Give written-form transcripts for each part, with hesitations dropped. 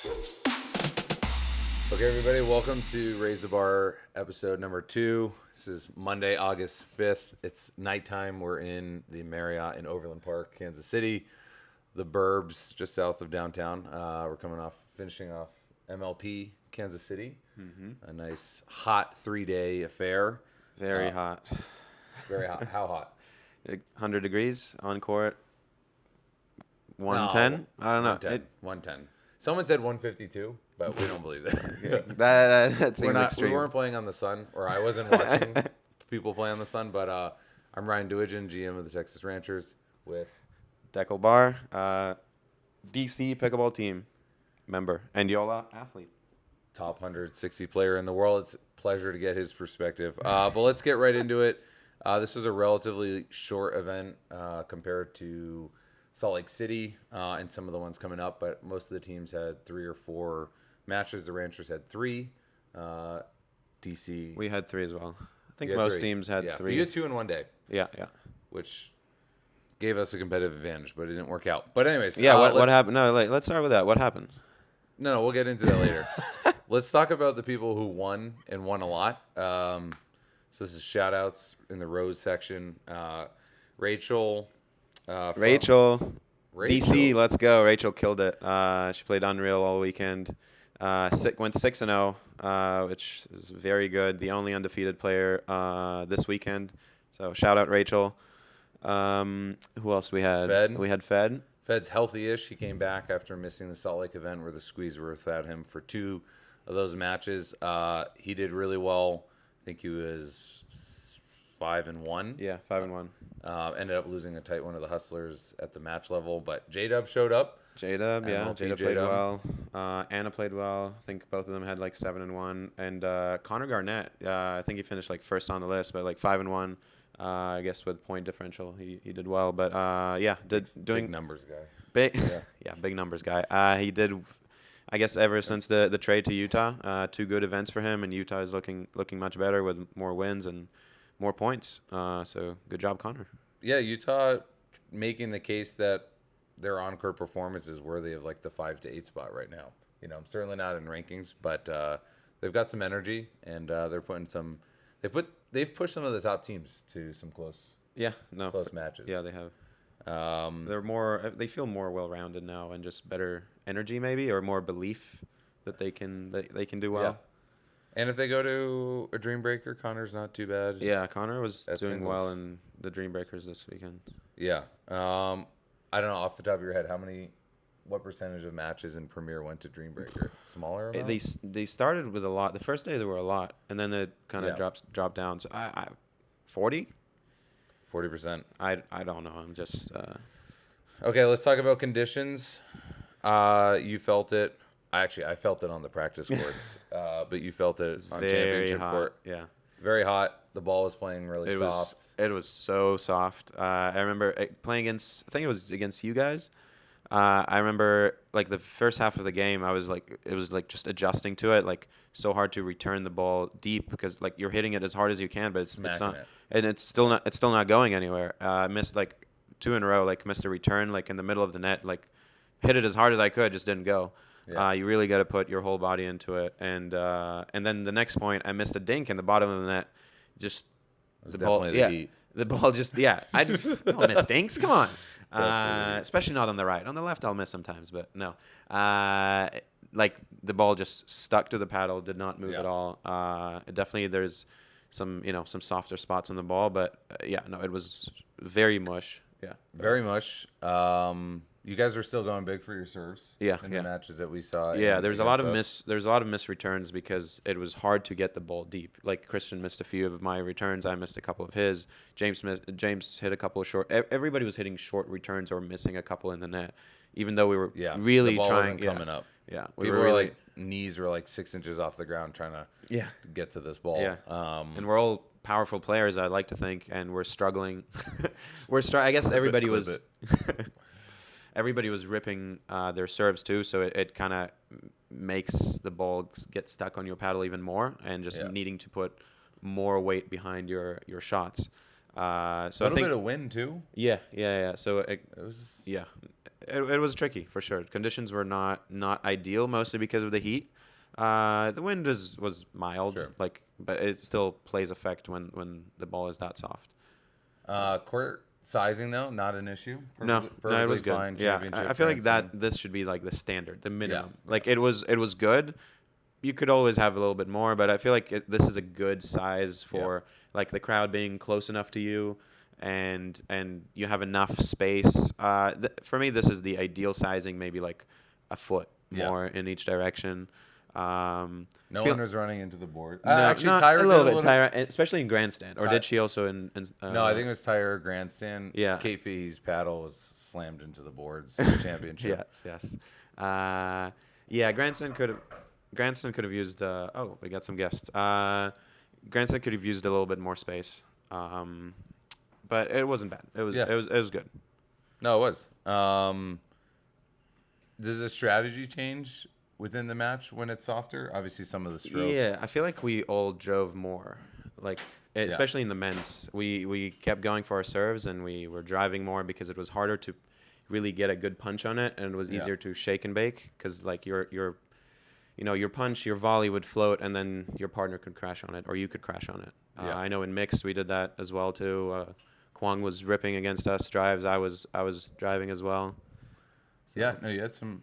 Okay, everybody, welcome to Raise the Bar episode number 2. This is Monday, August 5th. It's nighttime. We're in the Marriott in Overland Park, Kansas City, the burbs just south of downtown. We're finishing off MLP Kansas City. A nice hot 3-day affair. Very hot. Very hot. How hot? 100 degrees on court. 110? No, I don't know. 110. Someone said 152, but we don't believe that. That seems extreme. We weren't playing on the sun, or I wasn't watching people play on the sun, but I'm Ryan Duigan, GM of the Texas Ranchers, with Dekel Bar, DC Pickleball team member, and Yola athlete. top 160 player in the world. It's a pleasure to get his perspective. But let's get right into it. This is a relatively short event compared to Salt Lake City and some of the ones coming up, but most of the teams had 3 or 4 matches. The Ranchers had 3. DC. We had 3 as well. I think You had most 3. teams had Yeah. 3. You had 2 in one day. Yeah. Which gave us a competitive advantage, but it didn't work out. But anyways. Yeah, what happened? No, let's start with that. What happened? No, we'll get into that later. Let's talk about the people who won and won a lot. So this is shout outs in the Rose section. Rachel. Rachel. DC, let's go. Rachel killed it. She played unreal all weekend. Went 6-0, which is very good. The only undefeated player this weekend. So shout out Rachel. Who else we had? Fed. We had Fed. Fed's healthy-ish. He came back after missing the Salt Lake event where the squeeze were without him for 2 of those matches. He did really well. I think he was 5-1. Yeah, 5-1. Ended up losing a tight one of the Hustlers at the match level, but J-Dub showed up. J-Dub, yeah. MLP J-Dub played well. Anna played well. I think both of them had like 7-1. And Connor Garnett, I think he finished like first on the list, but like 5-1. I guess with point differential, he did well. But Big numbers guy. Big, big numbers guy. He did, I guess, ever since the trade to Utah. 2 good events for him, and Utah is looking much better with more wins and more points. So good job, Connor. Yeah, Utah making the case that their on-court performance is worthy of like the 5 to 8 spot right now. You know, certainly not in rankings, but they've got some energy, and they're putting some. They've pushed some of the top teams to some close matches. Yeah, they have. They're more. They feel more well-rounded now, and just better energy, maybe, or more belief that they can do well. Yeah. And if they go to a Dream Breaker, Connor's not too bad. Yeah, Connor was doing singles. well in the Dream Breakers this weekend. Yeah. I don't know off the top of your head what percentage of matches in Premier went to Dream Breaker? Smaller amount? They started with a lot. The first day there were a lot, and then it kind of dropped down. So I 40. 40%. I don't know. I'm just. Okay, let's talk about conditions. You felt it. I felt it on the practice courts, but you felt it on championship court. Yeah. Very hot. The ball was playing really soft. It was so soft. I remember playing against. I think it was against you guys. I remember like the first half of the game, it was like just adjusting to it, like so hard to return the ball deep because like you're hitting it as hard as you can, but it's not, and it's still not going anywhere. I missed like 2 in a row, like missed a return like in the middle of the net, like hit it as hard as I could, just didn't go. Yeah. You really got to put your whole body into it, and then the next point, I missed a dink in the bottom of the net, just the ball. Heat. The ball just I don't miss dinks. Come on. Especially not on the right. On the left, I'll miss sometimes, but no. Like the ball just stuck to the paddle, did not move at all. Definitely, there's some softer spots on the ball, but it was very mush. Yeah, very much. You guys were still going big for your serves. In the matches that we saw. Yeah, there's a lot of missed returns because it was hard to get the ball deep. Like Christian missed a few of my returns, I missed a couple of his. James hit a couple of short. Everybody was hitting short returns or missing a couple in the net, even though we were really the ball trying. Wasn't coming up. Yeah, People were like knees were like 6 inches off the ground trying to get to this ball. Yeah, and we're all powerful players, I like to think, and we're struggling. I guess everybody was. Everybody was ripping their serves too, so it kind of makes the ball get stuck on your paddle even more, and just needing to put more weight behind your shots. So A I little think bit of wind too. yeah. So It was it was tricky for sure. Conditions were not ideal, mostly because of the heat. The wind was mild, Sure. but it still plays effect when the ball is that soft. court sizing though, not an issue. No, Perfectly it was good. fine. Yeah, Championship. I feel like Grand Slam. this should be like the standard, the minimum. Yeah. Like it was good. You could always have a little bit more, but I feel like this is a good size for like the crowd being close enough to you, and you have enough space. For me, this is the ideal sizing, maybe like a foot more in each direction. No one was running into the board. No, Actually, not Tyra a did little bit, Tyra, especially in grandstand. Or did she also in No, I think it was Tyra grandstand. Yeah. Kate Fee's paddle was slammed into the boards championship. Yes. Yeah, grandstand could have used. We got some guests. Grandstand could have used a little bit more space, but it wasn't bad. It was good. No, it was. Does the strategy change within the match when it's softer? Obviously, some of the strokes. Yeah, I feel like we all drove more, especially in the men's. We kept going for our serves, and we were driving more because it was harder to really get a good punch on it, and it was easier to shake and bake because like your punch, your volley would float, and then your partner could crash on it, or you could crash on it. I know in mixed we did that as well too. Kwang was ripping against us drives. I was driving as well. So. Yeah, no, you had some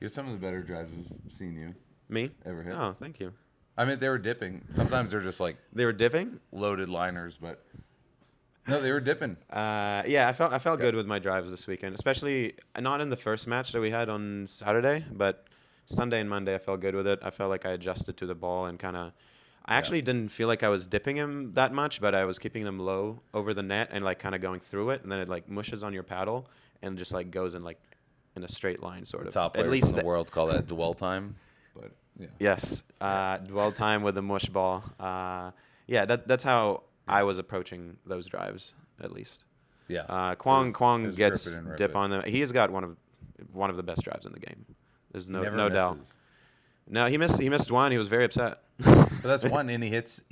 of the better drives I've seen you Me? ever hit. Oh, thank you. I mean, they were dipping. Sometimes they're just like They were dipping? loaded liners, but no, they were dipping. Yeah, I felt good with my drives this weekend, especially not in the first match that we had on Saturday, but Sunday and Monday I felt good with it. I felt like I adjusted to the ball and kind of. I actually didn't feel like I was dipping him that much, but I was keeping them low over the net and like kind of going through it, and then it like mushes on your paddle and just like goes in like in a straight line sort of. Top players At least in the world call that dwell time, but yeah. Yes, dwell time with the mush ball. That's how I was approaching those drives at least. Yeah. Kwang It was gets grip it and rip dip it. on them. He has got one of the best drives in the game. There's He no never doubt. misses. No, he missed one. He was very upset. But that's one, and he hits.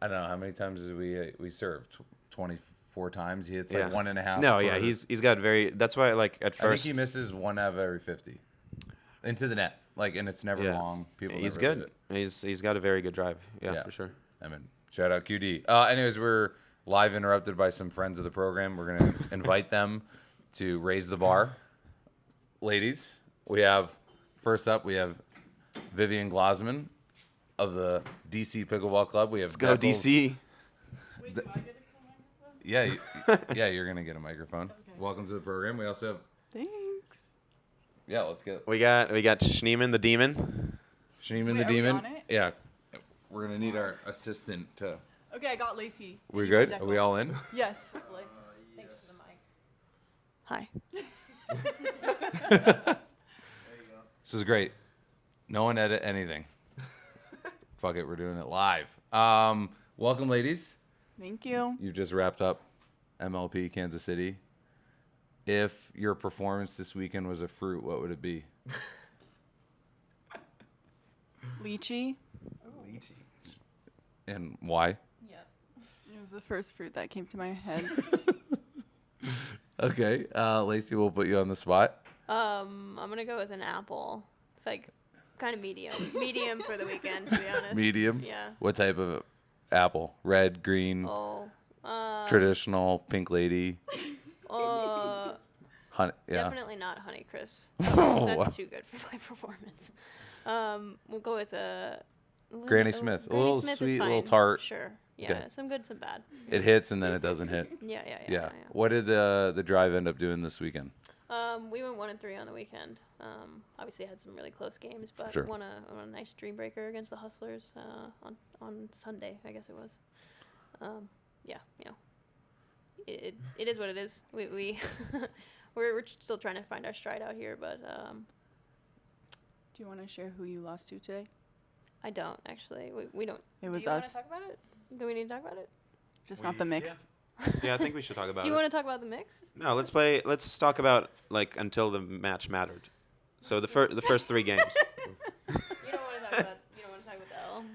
I don't know how many times did we served. 24 times. He hits like 1.5. No, yeah, he's got very. That's why like at I first think he misses 1 out of every 50 into the net. Like, and it's never long. People. He's never good. hit it. He's got a very good drive. Yeah, for sure. I mean, shout out QD. Anyways, we're live interrupted by some friends of the program. We're gonna invite them to raise the bar. Ladies, first up we have Vivian Glozman of the DC Pickleball Club. We have Let's go DC. Wait, do I get a microphone? Yeah, you're gonna get a microphone. Okay. Welcome to the program. We also have Thanks. let's get We got Schneeman the Demon. Schneeman Wait, the are we Demon. on it? Yeah, we're gonna need our assistant to. Okay, I got Lacy. We're And you got good. Are Dekel. we all in? Yes. Thanks for the mic. Hi. This is great. No one edit anything. Fuck it, we're doing it live. Welcome, ladies. Thank you. You've just wrapped up MLP Kansas City. If your performance this weekend was a fruit, what would it be? Lychee. And why? Yep. It was the first fruit that came to my head. Okay, Lacy, we'll put you on the spot. I'm gonna go with an apple. It's like kind of medium for the weekend, to be honest. Medium? Yeah. What type of apple? Red, green, Oh. traditional, pink lady, honey? Yeah. Definitely not Honeycrisp. Oh, That's wow. too good for my performance. We'll go with Granny Smith. A Granny little Smith sweet, is a fine. little tart. Sure. Yeah. Okay. Some good, some bad. It hits and then it doesn't hit. Yeah. What did the drive end up doing this weekend? We went 1-3 on the weekend. Obviously had some really close games, but Sure. won a nice dream breaker against the Hustlers on Sunday, I guess it was. Yeah, it is what it is. We we're still trying to find our stride out here, but Do you want to share who you lost to today? I don't actually. We don't. It was Do you us. want to talk about it? Do we need to talk about it? Just not the mixed. Yeah, I think we should talk about Do you it. want to talk about the mixed? No, let's talk about like until the match mattered. So the first 3 games. You don't want to talk about. You don't want to talk about the L.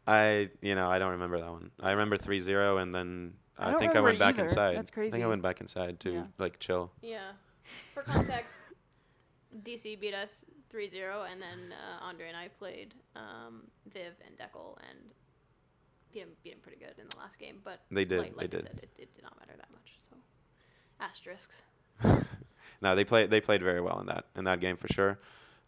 I don't remember that one. I remember 3-0, and then I I don't think I went remember back either. inside. That's I think I crazy. went back inside to Yeah. like chill. Yeah. For context, DC beat us 3-0, and then Andre and I played Viv and Dekel and beat him pretty good in the last game. But They did. Like they I did. said, it did not matter that much. So asterisks. No, they played very well in that game for sure.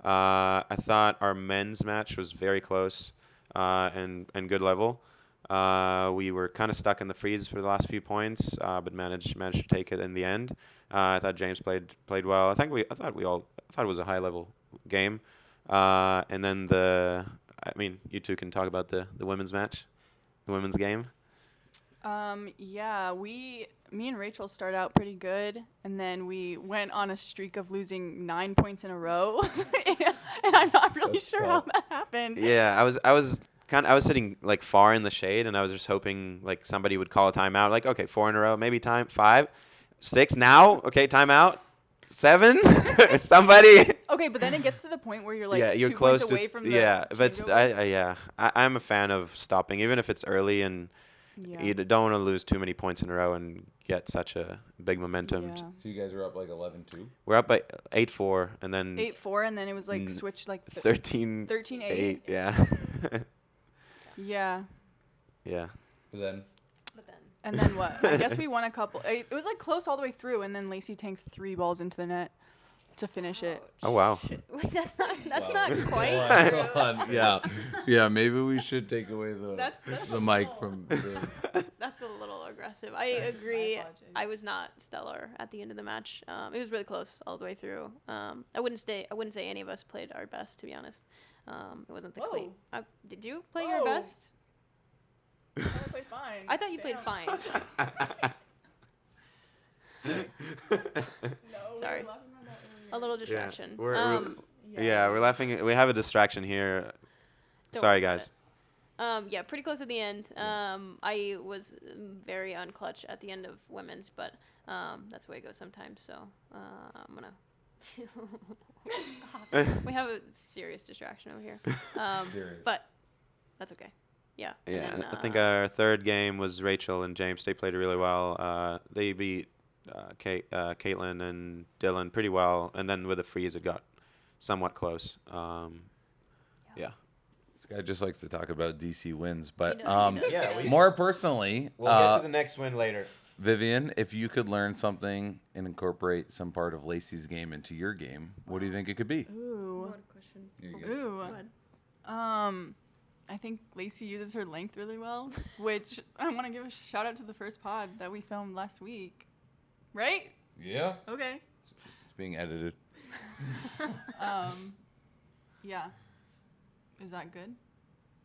I thought our men's match was very close and good level. We were kind of stuck in the freeze for the last few points, but managed to take it in the end. I thought James played well. I thought it was a high level game. And then you two can talk about the women's match, the women's game. Yeah, me and Rachel started out pretty good, and then we went on a streak of losing 9 points in a row, and I'm not really That's sure tough. how that happened. Yeah, I was sitting like far in the shade, and I was just hoping like somebody would call a timeout. Like, okay, 4 in a row, maybe 5, 6 now. Okay, timeout. 7. Somebody. Okay, but then it gets to the point where you're like Yeah, you're 2 close points away from the but changeover. I'm a fan of stopping, even if it's early, and Yeah. you don't want to lose too many points in a row and get such a big momentum. Yeah. So you guys were up like 11-2? We're up by 8-4, and then 8-4, and then it was like Mm, switched like 13-8. 13-8. Yeah. Yeah. Yeah. But then But then And then what? I guess we won a couple. It was like close all the way through, and then Lacy tanked 3 balls into the net to finish it. Oh, wow. Wait, that's not Wow. quite Hold on, true. hold on. Yeah. Maybe we should take away That's the a mic little- from. The, That's a little aggressive. I agree. apologize. I was not stellar at the end of the match. It was really close all the way through. I wouldn't say any of us played our best, to be honest. It wasn't the clean. Whoa. Did you play your Whoa. best? I played fine. I thought you played fine. No, Sorry. A little distraction. We're Yeah. we're laughing. We have a distraction here. Don't Sorry, worry about guys. Yeah, pretty close at the end. I was very unclutch at the end of women's, but that's the way it goes sometimes. So I'm gonna. We have a serious distraction over here, Serious. but that's okay. Yeah. and Yeah, then, I think our third game was Rachel and James. They played really well. They beat Caitlin and Dylan pretty well, and then with the freeze, it got somewhat close. Yeah. This guy just likes to talk about DC wins, but He does, he does, Yeah, he does. we- more personally, next win later. Vivian, if you could learn something and incorporate some part of Lacy's game into your game, what do you think it could be? Ooh. What a question. Here you go. Ooh. Go ahead. I think Lacy uses her length really well, which I want to give a shout out to the first pod that we filmed last week. Right? Yeah. Okay. It's being edited. Yeah. Is that good?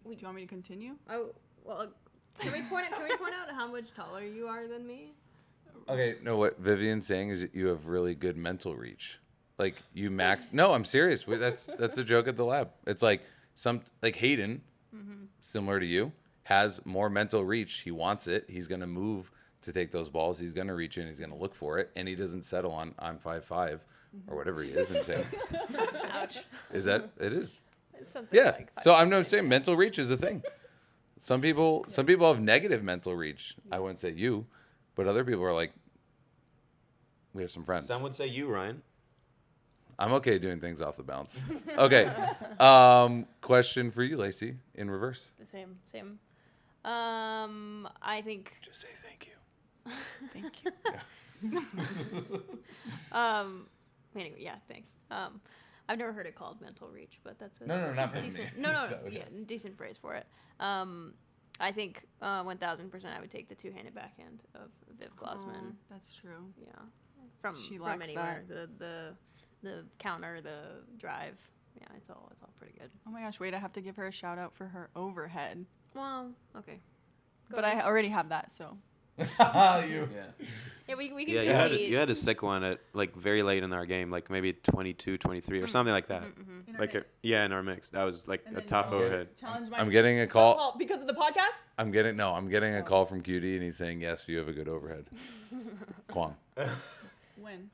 We- Do you want me to continue? Oh well. Can we point out how much taller you are than me? Okay, no, what Vivian's saying is that you have really good mental reach. Like you max. No, I'm serious. That's a joke at the lab. It's like Hayden, similar to you, has more mental reach. He wants it. He's gonna move to take those balls. He's gonna reach in. He's gonna look for it, and he doesn't settle on I'm 5'5" or whatever he is. And say, Ouch. is that it is? It's something Yeah. like So 5'6". I'm not saying mental reach is a thing. Some people have negative mental reach. I wouldn't say you, but other people are like, we have some friends. Some would say you, Ryan. I'm okay doing things off the bounce. Okay. Question for you, Lacy, in reverse. The same. I think. Just say thank you. Thank you. Anyway, yeah, thanks. I've never heard it called mental reach, but that's a No, not me. decent. That would- Yeah, decent phrase for it. I think 1,000% I would take the two-handed backhand of Viv Glozman. Oh, that's true. Yeah, from She from lacks anywhere. The counter, the drive. Yeah, it's all pretty good. Oh my gosh, wait, I have to give her a shout out for her overhead. Well, okay. Go But ahead. I already have that, so. you. Yeah, we can Yeah, compete. you had a sick one at like very late in our game, like maybe 22, 23 or something like that. In our Like mix. in our mix. That was like And a then tough you overhead. Challenge my I'm getting a call. Oh, because of the podcast? I'm getting a call from QD, and he's saying yes, you have a good overhead. Kwong. When?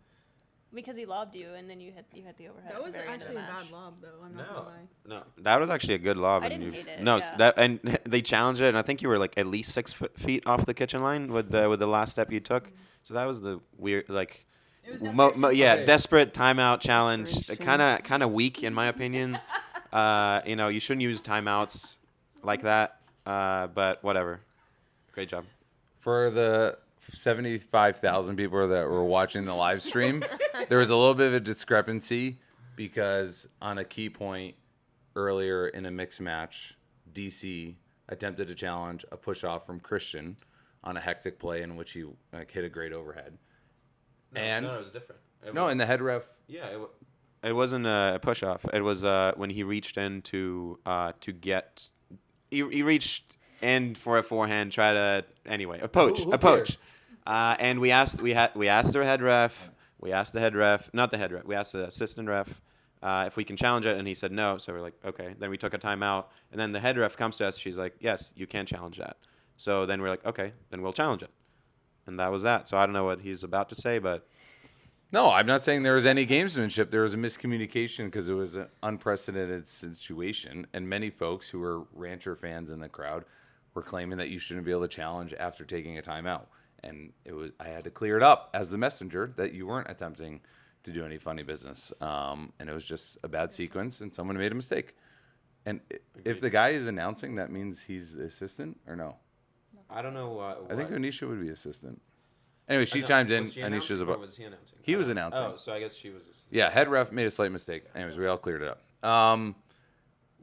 because he lobbed you, and then you hit the overhead. That at was the very end of actually the a match. bad lob, though. I'm not gonna lie. No, that was actually a good lob. I and didn't you- hate it, No, yeah. and they challenged it, and I think you were like at least 6 feet off the kitchen line with the last step you took. So that was the weird, like, It was desperation. yeah, Okay. desperate timeout challenge. Desperation. Kind of weak in my opinion. You shouldn't use timeouts like that. But whatever. Great job. For the 75,000 people that were watching the live stream, there was a little bit of a discrepancy because on a key point earlier in a mixed match, DC attempted to challenge a push off from Christian on a hectic play in which he hit a great overhead. It was different. And the head ref. Yeah, it wasn't a push off. It was when he reached in to get. He reached in for a forehand. A poach. Who A poach. cares? And we asked the head ref. We asked the head ref, not the head ref. We asked the assistant ref if we can challenge it, and he said no. So we're like, okay. Then we took a timeout, and then the head ref comes to us. She's like, yes, you can challenge that. So then we're like, okay, then we'll challenge it. And that was that. So I don't know what he's about to say, but No, I'm not saying there was any gamesmanship. There was a miscommunication because it was an unprecedented situation, and many folks who were Rancher fans in the crowd were claiming that you shouldn't be able to challenge after taking a timeout. And I had to clear it up as the messenger that you weren't attempting to do any funny business, and it was just a bad sequence, and someone made a mistake. And if the guy is announcing, that means he's the assistant or no? I don't know. I think Anisha would be assistant. Anyway, she chimed in. Anisha's about. Was he announcing? He was announcing. Oh, so I guess she was. Yeah, head ref made a slight mistake. Anyways, we all cleared it up.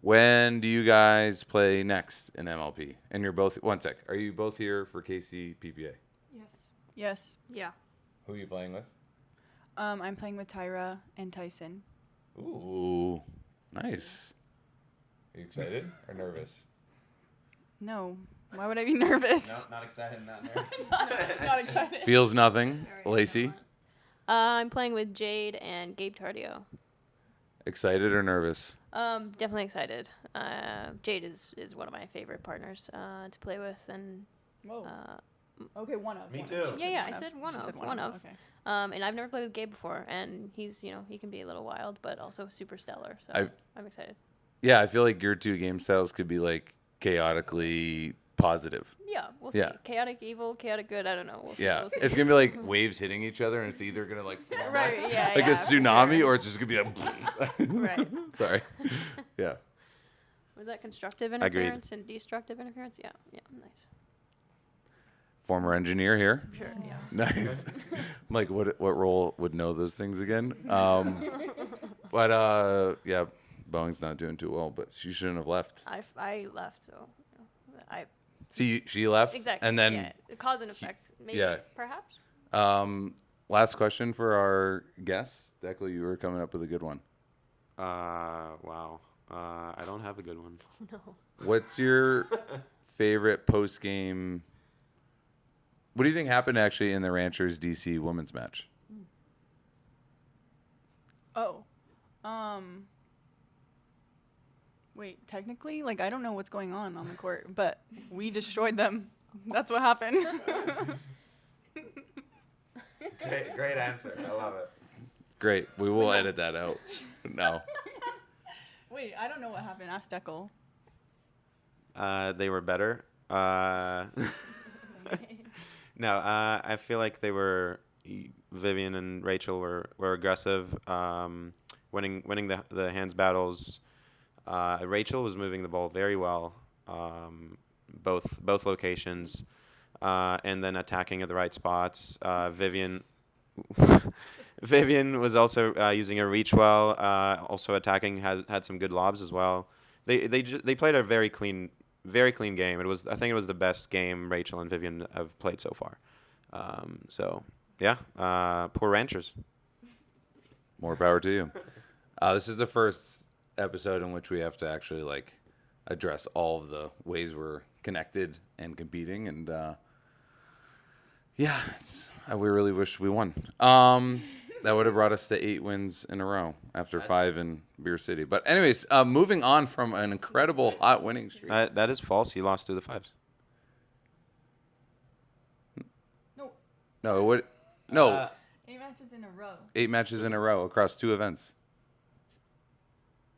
When do you guys play next in MLP? And you're both. One sec. Are you both here for KC PPA? Yes. Yeah. Who are you playing with? I'm playing with Tyra and Tyson. Ooh, nice. Are you excited or nervous? No. Why would I be nervous? not excited, not nervous. Not excited. Feels nothing. All right, Lacy, I'm playing with Jade and Gabe Tardio. excited or nervous? Definitely excited. Jade is one of my favorite partners to play with, and Whoa. Okay, one of. Me one too. of. She Yeah, said I said one She of, said one of. Okay. and I've never played with Gabe before, and he's he can be a little wild, but also super stellar. So I'm excited. Yeah, I feel like your two game styles could be like chaotically positive. Yeah, we'll see. Yeah. Chaotic evil, chaotic good. I don't know. We'll see. Yeah, We'll see. it's gonna be like waves hitting each other, and it's either gonna like form Right, yeah, like yeah, a for tsunami, sure. or it's just gonna be a. Right. Sorry. Yeah. Was that constructive Agreed. interference and destructive interference? Yeah, nice. Former engineer here. Sure, yeah. Nice. I'm like, what role would know those things again? But yeah, Boeing's not doing too well, but she shouldn't have left. I left, so I See, she left, exactly. and then yeah, cause and effect, maybe, yeah. perhaps. Last question for our guests. Dekel, you were coming up with a good one. Wow. I don't have a good one. No. What's your favorite post game? What do you think happened actually in the Ranchers DC women's match? Oh. Wait, technically, like, I don't know what's going on the court, but we destroyed them. That's what happened. Great answer. I love it. Great. We will edit that out. No. Wait, I don't know what happened. Ask Dekel. They were better. No, I feel like Vivian and Rachel were aggressive, winning the hands battles. Rachel was moving the ball very well, both locations, and then attacking at the right spots. Vivian was also using her reach well, also attacking, had some good lobs as well. They played a very clean game. I think it was the best game Rachel and Vivian have played so far. So yeah, poor Ranchers. More power to you. This is the first episode in which we have to actually like address all of the ways we're connected and competing, and yeah, we really wish we won. That would have brought us to 8 wins in a row after 5 in Beer City. But anyways, moving on from an incredible hot winning streak. That is false. He lost to the Fives. No, it would. No, 8 matches in a row. 8 matches in a row across 2 events.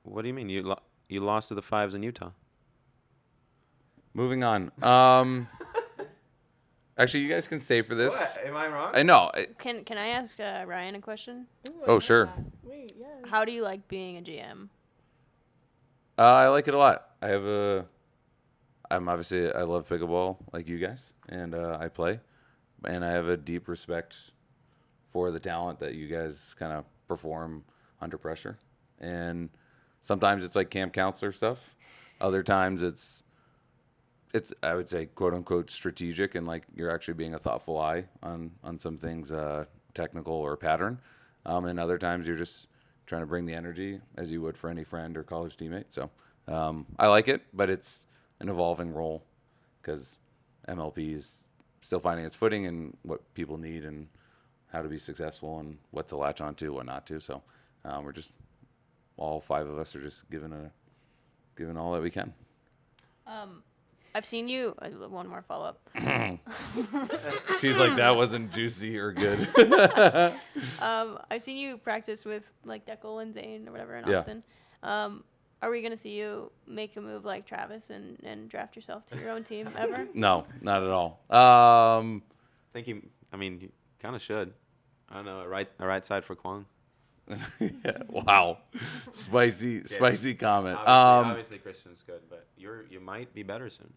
What do you mean? You lost to the Fives in Utah. Moving on. Actually, you guys can stay for this. Am I wrong? I know. Can I ask Ryan a question? Ooh, I Oh, love sure. that. Wait, yes. How do you like being a GM? I like it a lot. I love pickleball like you guys, and I play, and I have a deep respect for the talent that you guys kind of perform under pressure. And sometimes it's like camp counselor stuff. Other times it's I would say quote unquote strategic, and like you're actually being a thoughtful eye on some things, technical or pattern. And other times you're just trying to bring the energy as you would for any friend or college teammate. So I like it, but it's an evolving role because MLP is still finding its footing and what people need and how to be successful and what to latch onto, what not to. So we're just all 5 of us are just giving all that we can. I've seen you. One more follow up. She's like, that wasn't juicy or good. I've seen you practice with like Dekel and Zane or whatever in Yeah. Austin. Are we gonna see you make a move like Travis and draft yourself to your own team ever? No, not at all. I think you kind of should. I don't know. A right side for Kwang. Yeah, wow, spicy comment. Obviously Christian's good, but you might be better soon.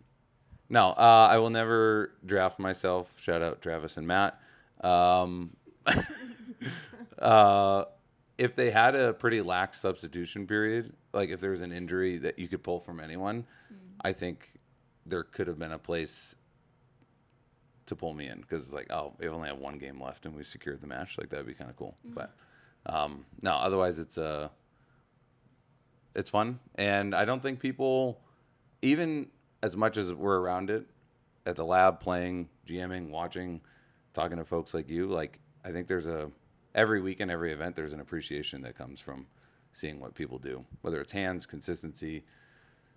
No, I will never draft myself. Shout out Travis and Matt. If they had a pretty lax substitution period, like if there was an injury that you could pull from anyone, I think there could have been a place to pull me in because like, oh, we only have 1 game left and we secured the match. Like that'd be kind of cool. But no, otherwise it's fun, and I don't think people, even as much as we're around it at the lab, playing, GMing, watching, talking to folks like you, like I think there's every weekend, every event, there's an appreciation that comes from seeing what people do, whether it's hands, consistency,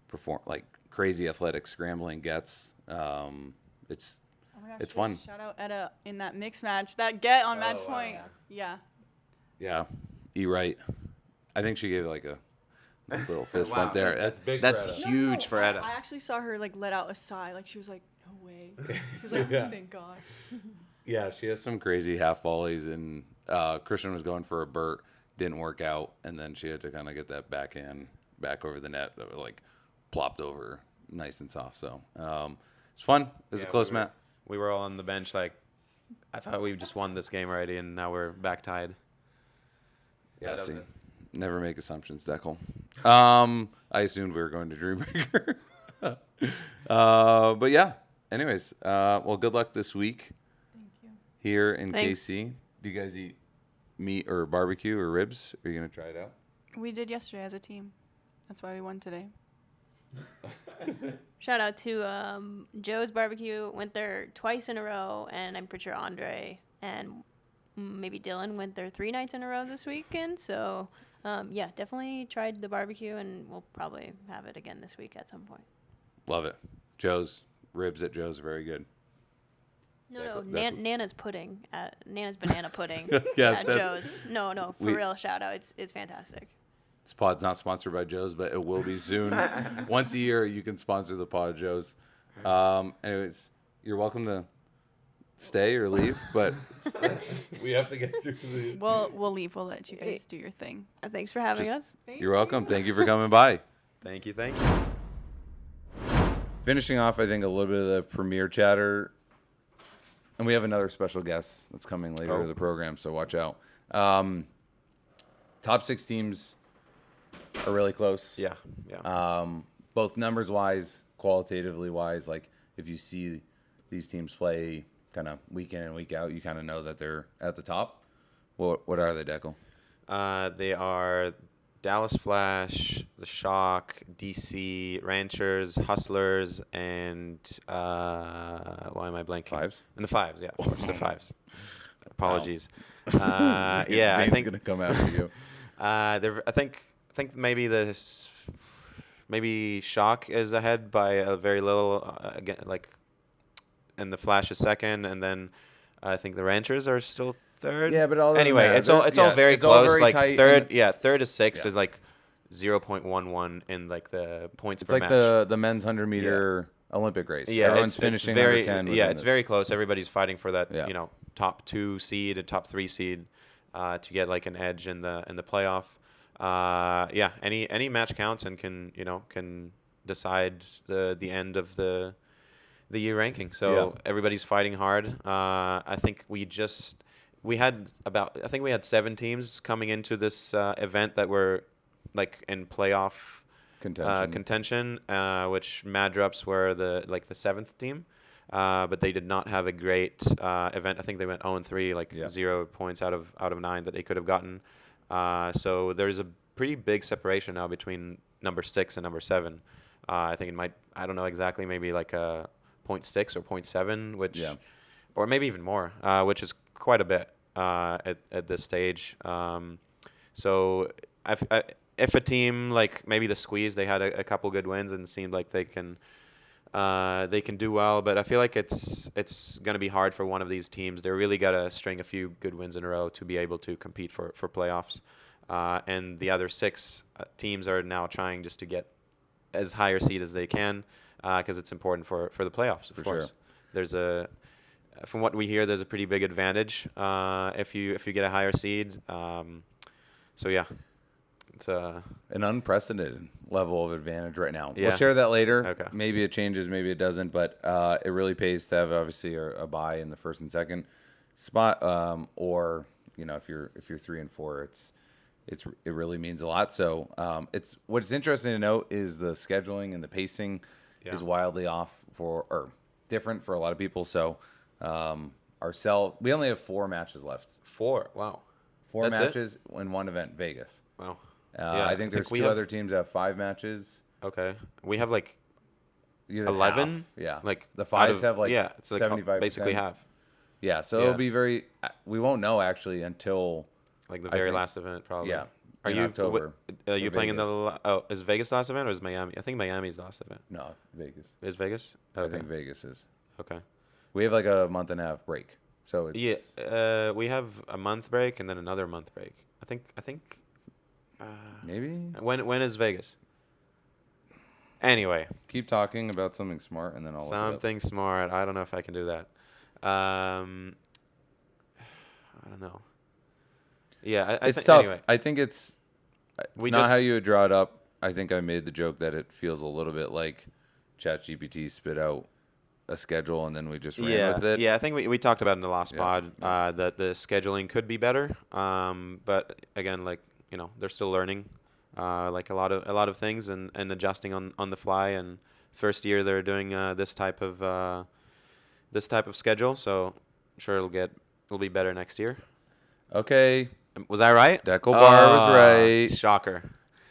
perform like crazy athletic scrambling gets. It's Oh my gosh, it's fun. Shout out Etta in that mixed match. That get on match wow. point. Yeah. Yeah, right. I think she gave like a nice little fist Wow, bump there. That's big. That's for Etta. huge for Etta. I actually saw her like let out a sigh. Like she was like, no way. She was like, Yeah. thank God. Yeah, she has some crazy half volleys, and Christian was going for a Burt, didn't work out, and then she had to kind of get that backhand back over the net that was like plopped over nice and soft. So it's fun. It was a close match. We were all on the bench like, I thought we just won this game already, and now we're back tied. Yeah, That see, doesn't- never make assumptions, Dekel. I assumed we were going to Dreambreaker. But yeah, anyways, well, good luck this week Thank you. here in Thanks. KC. Do you guys eat meat or barbecue or ribs? Are you going to try it out? We did yesterday as a team. That's why we won today. Shout out to Joe's Barbecue. Went there twice in a row, and I'm pretty sure Andre and maybe Dylan went there 3 nights in a row this weekend. So yeah, definitely tried the barbecue, and we'll probably have it again this week at some point. Love it. Joe's ribs at Joe's are very good. No, That- Nana's pudding at Nana's banana pudding Yes, at that- Joe's. No, for we- real. Shout out. It's fantastic. This pod's not sponsored by Joe's, but it will be soon. Once a year, you can sponsor the pod, Joe's. Anyways, you're welcome to stay or leave, but we have to get through the. We'll leave. We'll let you guys do your thing. Thanks for having Just- us. You're welcome. Thank you for coming by. Thank you. Finishing off, I think, a little bit of the premiere chatter. And we have another special guest that's coming later Oh. to the program, so watch out. Top 6 teams are really close. Yeah. Both numbers wise, qualitatively wise. Like if you see these teams play kind of week in and week out, you kind of know that they're at the top. What are they, Dekel? They are Dallas Flash, the Shock, DC, Ranchers, Hustlers, and why am I blanking? Fives? And the Fives, yeah, of course, the Fives. Apologies. Yeah, I Zane's think gonna come after you. I think maybe Shock is ahead by a very little. Again, like, and the Flash is second, and then I think the Ranchers are still third. Yeah, but all doesn't anyway, matter. it's all Yeah, very it's all close. very Like tight third, and- third to sixth Yeah. is like 0.11 in like the points It's per like match. the men's 100-meter Olympic race. Yeah, Everyone's it's finishing very under 10. yeah, within it's the- very close. Everybody's fighting for that Yeah. top 2 seed and top 3 seed to get like an edge in the playoff. Any match counts and can decide the end of the year ranking. So Yeah. everybody's fighting hard. I think we had 7 teams coming into this event that were like in playoff contention, which Mad Drops were the 7th team, but they did not have a great event. I think they went 0-3, 0 points out of 9 that they could have gotten. So there's a pretty big separation now between number 6 and number 7. I think it might, I don't know exactly, maybe like a 0.6 or 0.7, or maybe even more, which is quite a bit at this stage. So if a team like maybe the Squeeze, they had a couple good wins and it seemed like they can do well, but I feel like it's going to be hard for one of these teams. They really got to string a few good wins in a row to be able to compete for playoffs. And the other 6 teams are now trying just to get as higher seed as they can because it's important for the playoffs, of course. Sure. From what we hear, there's a pretty big advantage if you get a higher seed. So yeah. It's an unprecedented level of advantage right now. Yeah. We'll share that later. Okay. Maybe it changes, maybe it doesn't, but it really pays to have obviously a bye in the first and second spot, or if you're 3 and 4, it really means a lot. So it's what's interesting to note is the scheduling and the pacing is wildly off or different for a lot of people. So we only have 4 matches left. 4. Wow. 4 That's matches in one event, Vegas. Wow. I think there's 2 other teams that have 5 matches. Okay. We have like Either 11. half. Yeah. Like the 5s have like it's like 75%. basically half. Yeah. So Yeah. it'll be we won't know actually until Like the very last event, probably. Yeah. Are in you October? Are you playing Vegas. is Vegas last event or is Miami? I think Miami's last event. No, Vegas. Is Vegas? I Okay. think Vegas is. Okay. We have like a month and a half break. So it's we have a month break and then another month break. I think. maybe When is Vegas? Anyway, keep talking about something smart and then I'll look it up. something smart. I don't know if I can do that. I don't know. Yeah, It's tough. Anyway, I think it's not how you would draw it up. I think I made the joke that it feels a little bit like ChatGPT spit out a schedule and then we just ran with it. Yeah, I think we talked about in the last pod Yeah. that the scheduling could be better. But again, they're still learning, like a lot of things and adjusting on the fly. And first year they're doing this type of schedule. So I'm sure it'll be better next year. Okay. Was I right? Dekel Bar was right. Shocker.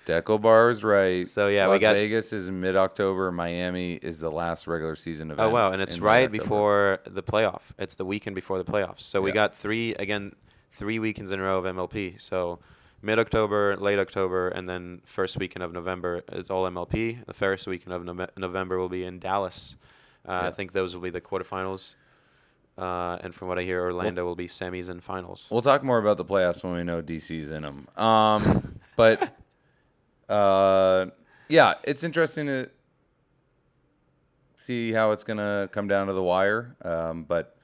Dekel Bar was right. So, yeah, Las we got Vegas is mid-October. Miami is the last regular season event. Oh, wow. And it's in right mid-October. before the playoff. It's the weekend before the playoffs. So we Yeah. got 3 weekends in a row of MLP. So mid-October, late October, and then first weekend of November is all MLP. The first weekend of November will be in Dallas. I think those will be the quarterfinals. And from what I hear, Orlando will be semis and finals. We'll talk more about the playoffs when we know DC's in them. But it's interesting to see how it's going to come down to the wire. But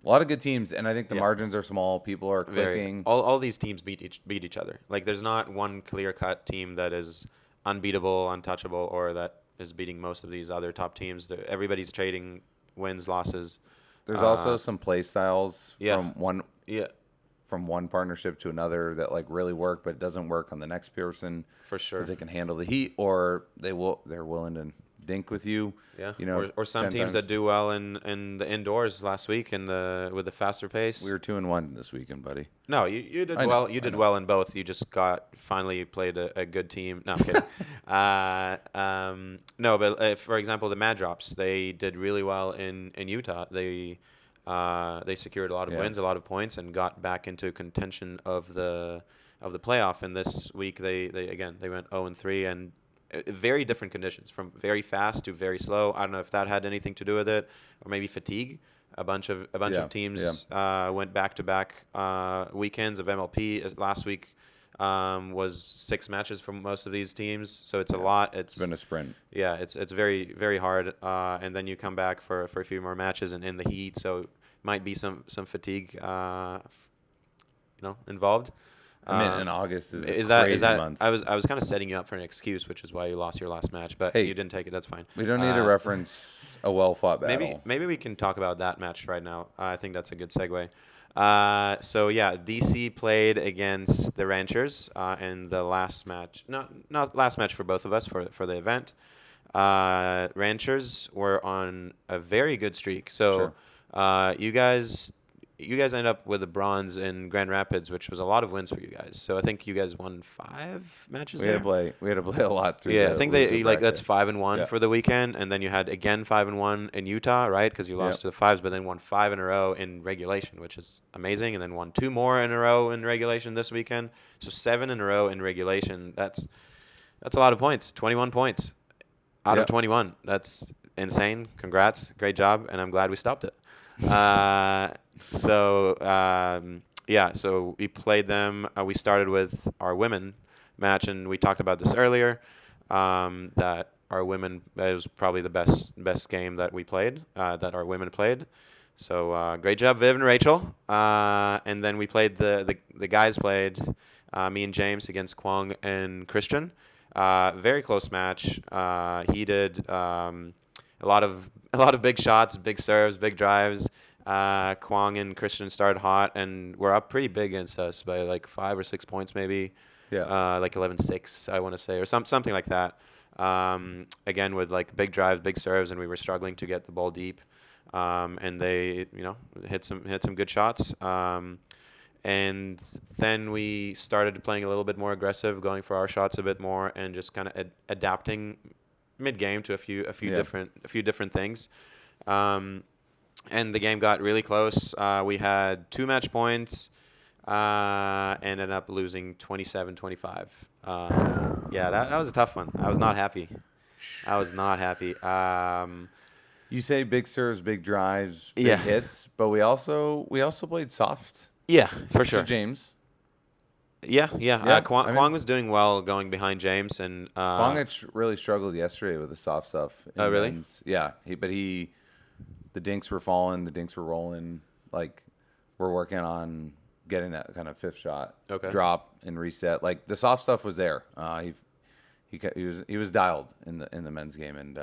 a lot of good teams, and I think the margins are small. People are clicking. All these teams beat each other. Like there's not one clear-cut team that is unbeatable, untouchable, or that is beating most of these other top teams. Everybody's trading wins, losses. There's also some play styles Yeah. from one partnership to another that like really work, but it doesn't work on the next person. For sure. Because they can handle the heat, or they're willing to dink with you. Yeah. You know, or some 10 teams times. that do well in the indoors last week with the faster pace. We were 2-1 this weekend, buddy. No, you did I know, well. You I did know. well in both. You just finally played a good team. No, I'm kidding. No, but for example, the Mad Drops, they did really well in Utah. They secured a lot of wins, a lot of points, and got back into contention of the playoff. And this week they went 0-3 and very different conditions, from very fast to very slow. I don't know if that had anything to do with it, or maybe fatigue. A bunch of Yeah, teams went back-to-back weekends of MLP. Last week was 6 matches for most of these teams, so it's a lot. It's been a sprint. Yeah, it's very very hard, and then you come back for a few more matches and in the heat, so might be some fatigue, involved. I mean, in August is Is a crazy that month. I was kind of setting you up for an excuse, which is why you lost your last match, but Hey, you didn't take it. That's fine. We don't need to reference a well-fought battle. Maybe we can talk about that match right now. I think that's a good segue. So yeah, DC played against the Ranchers in the last match. Not last match for both of us for the event. Ranchers were on a very good streak. So you guys end up with a bronze in Grand Rapids, which was a lot of wins for you guys. So I think you guys won 5 matches. We had to play a lot through. Yeah, I think that's 5-1 Yeah. for the weekend, and then you had again 5-1 in Utah, right? Because you lost to the Fives, but then won 5 in a row in regulation, which is amazing, and then won 2 more in a row in regulation this weekend. So 7 in a row in regulation. That's a lot of points. 21 points out of 21. That's insane. Congrats, great job, and I'm glad we stopped it. So we played them. We started with our women match, and we talked about this earlier. That our women, it was probably the best game that we played. That our women played. So great job, Viv and Rachel. And then we played the guys played. Me and James against Kwong and Christian. Very close match. He did a lot of big shots, big serves, big drives. Kwong and Christian started hot and were up pretty big against us by like 5 or 6 points maybe. Yeah. Like 11-6, I want to say, or something like that. Again, with like big drives, big serves, and we were struggling to get the ball deep. And they, hit some good shots. And then we started playing a little bit more aggressive, going for our shots a bit more, and just kind of adapting mid-game to a few different things. And the game got really close. We had 2 match points, and ended up losing 27-25. That was a tough one. I was not happy. You say big serves, big drives, big hits, but we also played soft. Yeah, for sure. To James. Yeah. Kwong was doing well going behind James, and Kwong had really struggled yesterday with the soft stuff. Oh, really? Yeah. The dinks were falling, the dinks were rolling. Like, we're working on getting that kind of 5th shot drop and reset. Like, the soft stuff was there. He was dialed in the men's game, and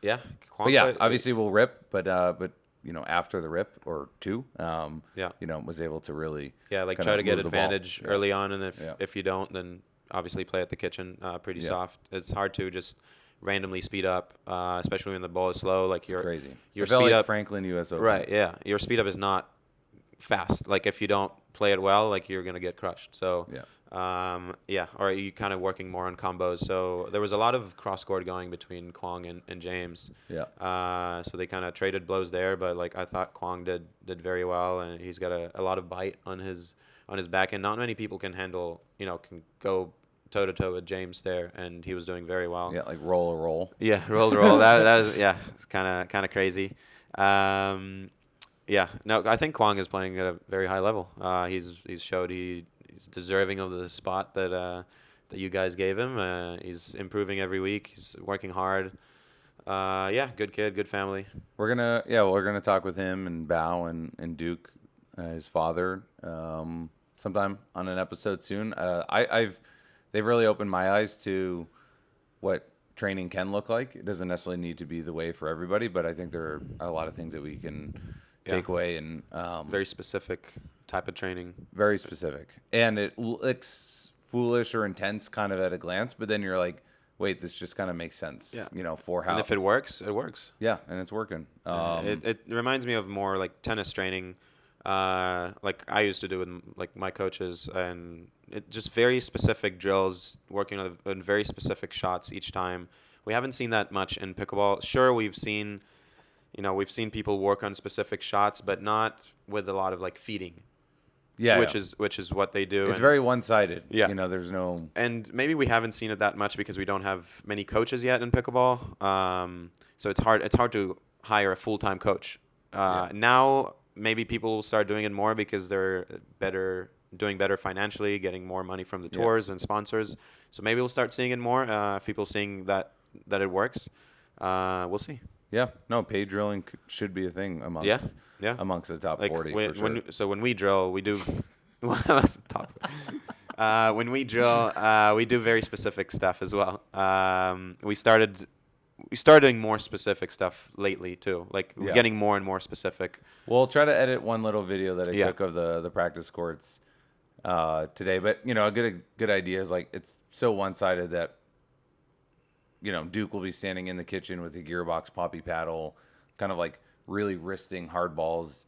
obviously we'll rip, but after the rip or 2, was able to really try to get advantage early on, and if you don't, then obviously play at the kitchen pretty soft. It's hard to just randomly speed up, especially when the ball is slow. Like it's crazy. Your speed up, Franklin U.S. Open. Right? Yeah, your speed up is not fast. Like if you don't play it well, like you're gonna get crushed. So or you kind of working more on combos. So there was a lot of cross court going between Kwong and James. Yeah. So they kind of traded blows there, but like I thought Kwong did very well, and he's got a lot of bite on his back end. Not many people can handle, can go toe to toe with James there, and he was doing very well. Yeah, like roll. Yeah, roll. That is it's kind of crazy. No, I think Kwong is playing at a very high level. He's showed he's deserving of the spot that you guys gave him. He's improving every week. He's working hard. Good kid, good family. We're gonna talk with him and Bao and Duke, his father, sometime on an episode soon. They've really opened my eyes to what training can look like. It doesn't necessarily need to be the way for everybody, but I think there are a lot of things that we can take away and very specific type of training. Very specific, and it looks foolish or intense kind of at a glance, but then you're like, wait, this just kind of makes sense. Yeah. For how. And if it works, it works. Yeah, and it's working. It reminds me of more like tennis training, like I used to do with like my coaches, and it just very specific drills, working on very specific shots each time. We haven't seen that much in pickleball. Sure, we've seen people work on specific shots, but not with a lot of like feeding. Yeah, which is what they do. It's very one-sided. Yeah, there's no. And maybe we haven't seen it that much because we don't have many coaches yet in pickleball. So it's hard to hire a full-time coach Now maybe people will start doing it more because they're doing better financially, getting more money from the tours and sponsors. So maybe we'll start seeing it more. People seeing that it works. We'll see. Yeah, no, paid drilling should be a thing amongst the top 40 for sure. When we drill, we do when we drill, we do very specific stuff as well. We started doing more specific stuff lately too. Like we're getting more and more specific. We'll try to edit one little video that I took of the practice courts today. But a good idea is like it's so one-sided that Duke will be standing in the kitchen with a gearbox poppy paddle, kind of like really wristing hard balls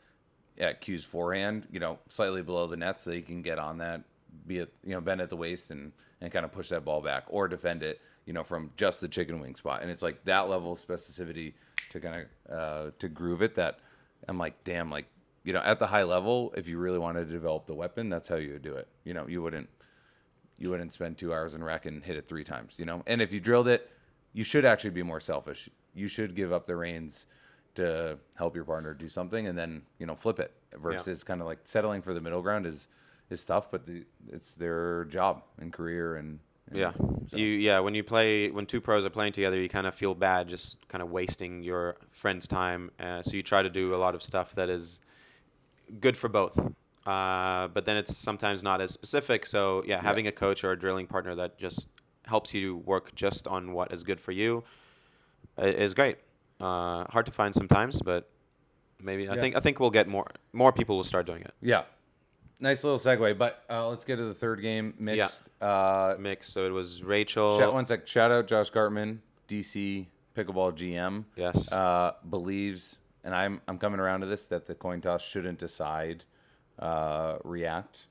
at Q's forehand, slightly below the net so that he can get on that, be it, bend at the waist and kind of push that ball back or defend it, from just the chicken wing spot. And it's like that level of specificity to kind of to groove it that I'm like, damn, like, at the high level, if you really wanted to develop the weapon, that's how you would do it. You wouldn't spend 2 hours in rec and hit it 3 times, And if you drilled it, you should actually be more selfish. You should give up the reins to help your partner do something and then, flip it versus kind of like settling for the middle ground is tough, but it's their job and career. And so. When two pros are playing together, you kind of feel bad just kind of wasting your friend's time. So you try to do a lot of stuff that is good for both. But then it's sometimes not as specific. So having a coach or a drilling partner that just helps you work just on what is good for you is great. Hard to find sometimes, but maybe I think we'll get more people will start doing it. Yeah. Nice little segue, but let's get to the third game. Mixed. Mixed. So it was Rachel. One sec. Shout out Josh Gartman, DC Pickleball GM. Yes. Believes, and I'm coming around to this, that the coin toss shouldn't decide React.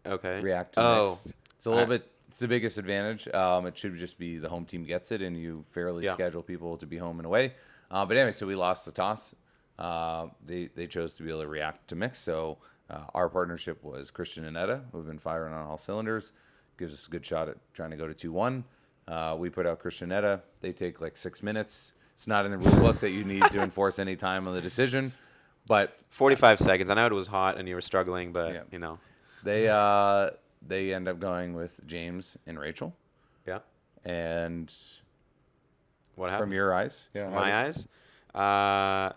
Okay. React to mixed. It's a little bit. It's the biggest advantage. It should just be the home team gets it, and you fairly schedule people to be home and away. But anyway, so we lost the toss. They chose to be able to react to mix. So our partnership was Christian and Etta, who've been firing on all cylinders. Gives us a good shot at trying to go to 2-1. We put out Christian and Etta. They take like 6 minutes. It's not in the rule book that you need to enforce any time on the decision. But 45 seconds. I know it was hot and you were struggling, but They end up going with James and Rachel. Yeah. And what happened? From your eyes? Yeah. My eyes? I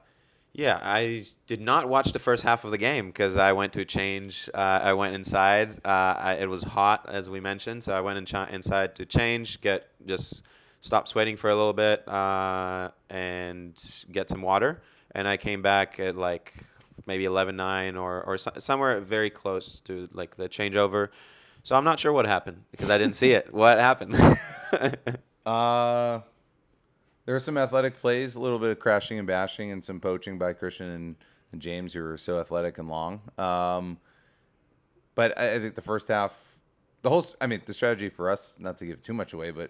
did not watch the first half of the game because I went to change. I went inside. It was hot, as we mentioned, so I went inside to change, just stop sweating for a little bit, and get some water. And I came back at like maybe 11:09 or somewhere very close to like the changeover. So I'm not sure what happened because I didn't see it. What happened? There were some athletic plays, a little bit of crashing and bashing, and some poaching by Christian and James, who were so athletic and long. But I think the first half, the strategy for us, not to give too much away, but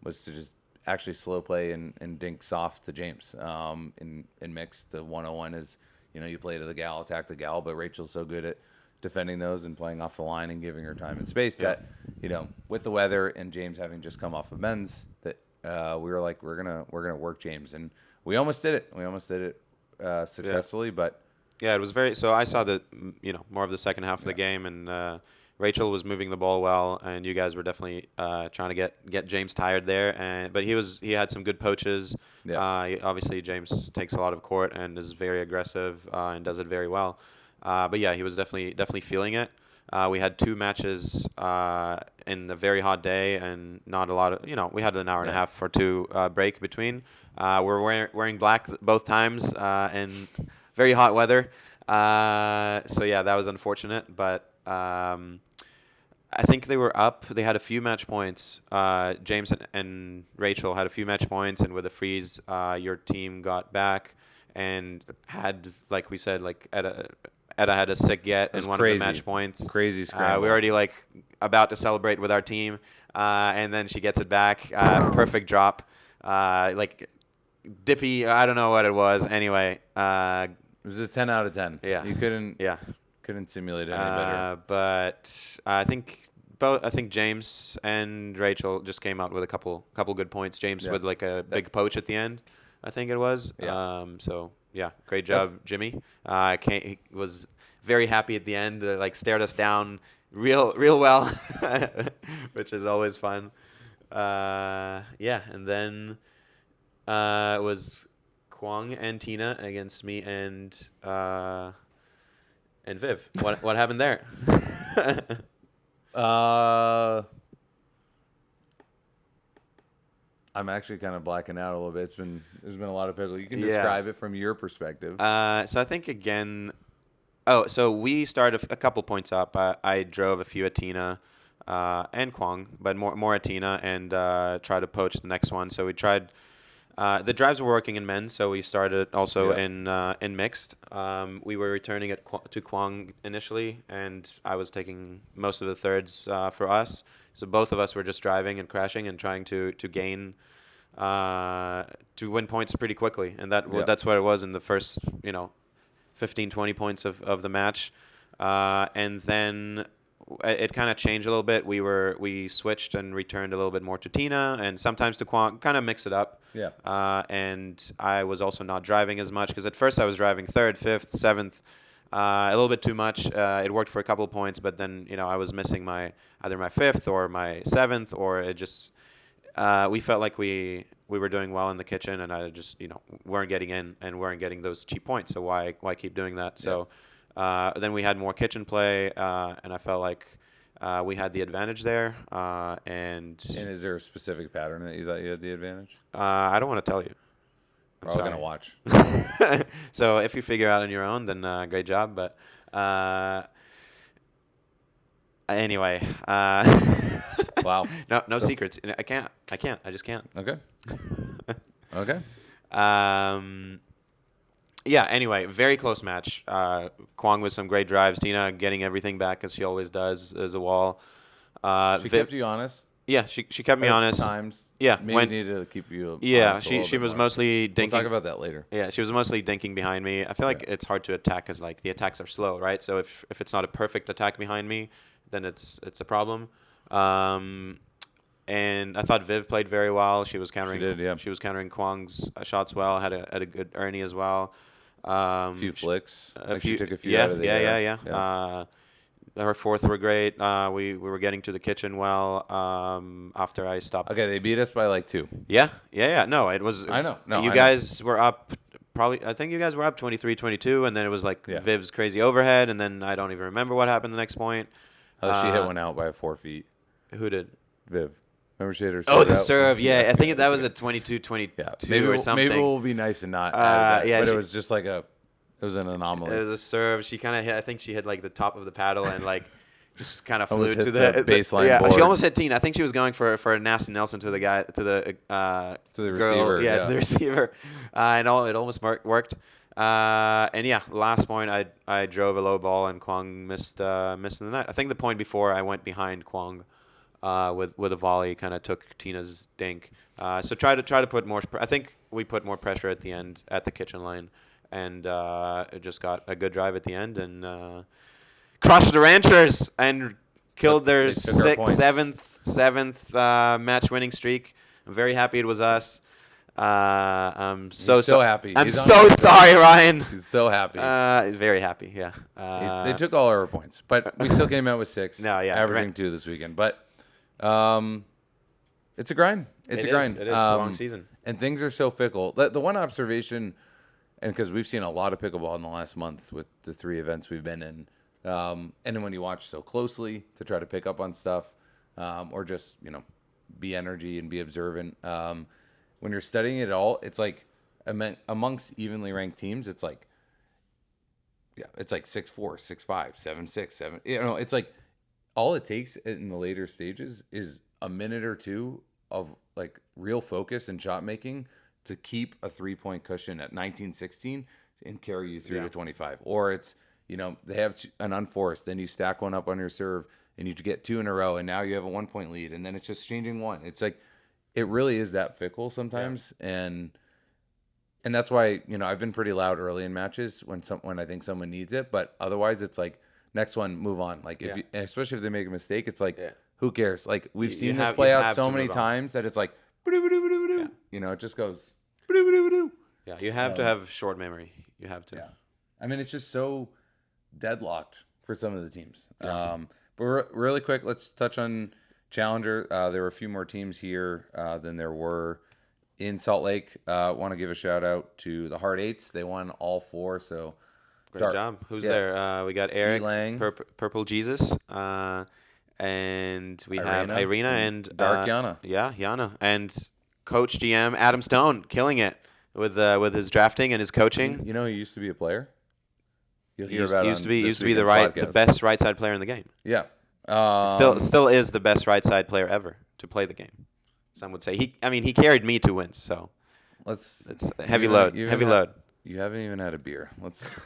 was to just actually slow play and dink soft to James. In mixed, the 101 is, you play to the gal, attack the gal, but Rachel's so good at defending those and playing off the line and giving her time and space that, with the weather and James having just come off of men's, that we were like, we're gonna work James, and we almost did it. We almost did it successfully, but it was very. So I saw the more of the second half of the game, and Rachel was moving the ball well, and you guys were definitely trying to get James tired there. But he had some good poaches. Yeah. Obviously, James takes a lot of court and is very aggressive and does it very well. But he was definitely feeling it. We had 2 matches in a very hot day and not a lot of, we had an hour and a half or 2 break between. We're wearing black both times in very hot weather. So that was unfortunate, but I think they were up. They had a few match points. James and Rachel had a few match points, and with a freeze, your team got back and had, like we said, Etta had a sick get in one of the match points. Crazy scramble. We were already about to celebrate with our team, and then she gets it back. Perfect drop, dippy. I don't know what it was. Anyway, it was a 10 out of 10. Yeah, you couldn't simulate it any better. But I think James and Rachel just came out with a couple good points. James with a big poach at the end, I think it was. Yeah. So Yeah, great job, Jimmy. He was very happy at the end. Like stared us down real well, which is always fun. Yeah, and then it was Kwang and Tina against me and Viv. What happened there? I'm actually kind of blacking out a little bit. There's been a lot of pickle. You can describe it from your perspective. So I think again. Oh, so we started a couple points up. I drove a few at Tina and Kwang, but more at Tina, and tried to poach the next one. So we tried. The drives were working in men's, so we started also in mixed. We were returning to Kwang initially, and I was taking most of the thirds for us. So both of us were just driving and crashing and trying to gain to win points pretty quickly, and that's what it was in the first 15, 20 points of the match, and then it kind of changed a little bit. We switched and returned a little bit more to Tina and sometimes to Kwang, kind of mix it up. Yeah. And I was also not driving as much because at first I was driving third, fifth, seventh, a little bit too much. It worked for a couple of points, but then I was missing either my fifth or my seventh, or it just we felt like we were doing well in the kitchen, and I just weren't getting in and weren't getting those cheap points. So why keep doing that? So then we had more kitchen play, and I felt like we had the advantage there. And is there a specific pattern that you thought you had the advantage? I don't want to tell you. We're all going to watch. So if you figure out on your own, then great job. But anyway. Wow. No secrets. I can't. I just can't. Okay. Okay. Yeah, anyway, very close match. Kwang with some great drives. Tina getting everything back as she always does as a wall. She kept you honest. Yeah, she kept me honest. Times. Yeah. Maybe needed to keep you Yeah, she was mostly dinking. We'll talk about that later. Yeah, she was mostly dinking behind me. I feel like it's hard to attack because like the attacks are slow, right? So if it's not a perfect attack behind me, then it's a problem. And I thought Viv played very well. She was countering. She did, yeah. She was countering Kwang's shots well. Had a good Ernie as well. A few flicks. She took a few yeah, out of the air. Yeah. Her fourth were great. We were getting to the kitchen well after I stopped. Okay, they beat us by like 2. Yeah. No, it was. I know. No, you guys were up. Probably, I think you guys were up 23-22, and then it was like Viv's crazy overhead, and then I don't even remember what happened the next point. Oh, she hit one out by 4 feet. Who did? Viv. Remember she hit her serve Oh, the out? serve. Yeah, I think that was a 22-22 or something. Maybe we'll be nice and not add that, yeah, but it was just like it was an anomaly. It was a serve. She kind of hit. I think she hit like the top of the paddle and like just kind of flew Almost to hit the baseline board. She almost hit Tina. I think she was going for a nasty Nelson to the girl, receiver. Yeah, to the receiver. And it almost worked. And yeah, last point I drove a low ball and Kwang missed in the net. I think the point before I went behind Kwang with a volley, kind of took Tina's dink. So try to put more. I think we put more pressure at the end at the kitchen line, and it just got a good drive at the end and crushed the Ranchers and killed their seventh match winning streak. I'm very happy it was us. I'm so happy. I'm so sorry, Ryan. He's so happy. Very happy. Yeah. They took all our points, but we still came out with 6. No, yeah, averaging 2 this weekend. But it's a grind. It's a grind. It is a long season, and things are so fickle. The one observation, and because we've seen a lot of pickleball in the last month with the 3 events we've been in, and then when you watch so closely to try to pick up on stuff, or just be energy and be observant. When you're studying it all, it's like amongst evenly ranked teams, it's like 6-4, 6-5, 7-6, 7. It's like all it takes in the later stages is a minute or 2 of like real focus and shot making to keep a 3-point cushion at 19-16 and carry you through to 25. Or it's they have an unforced, then you stack one up on your serve and you get 2 in a row, and now you have a 1-point lead, and then it's just changing one. It's like. It really is that fickle sometimes, and that's why I've been pretty loud early in matches when I think someone needs it, but otherwise it's like next one, move on. Like if especially if they make a mistake, it's like who cares? Like we've seen this play out so many times that it's like it just goes Yeah, you have to have short memory. You have to. Yeah. I mean, it's just so deadlocked for some of the teams. Yeah. But really quick, let's touch on Challenger. There were a few more teams here than there were in Salt Lake. Want to give a shout out to the Hard Eights. They won all 4. So Great job. Who's yeah. there? We got Eric, Lang. Purple Jesus, and we have Irina Irina and Dark Yana. Yeah, Yana, and Coach GM Adam Stone, killing it with his drafting and his coaching. You know, he used to be a player. You'll He hear about used to be the podcast. best right side player in the game. Yeah. Still is the best right side player ever to play the game. Some would say he carried me to wins. So it's a heavy load. You haven't even had a beer. Let's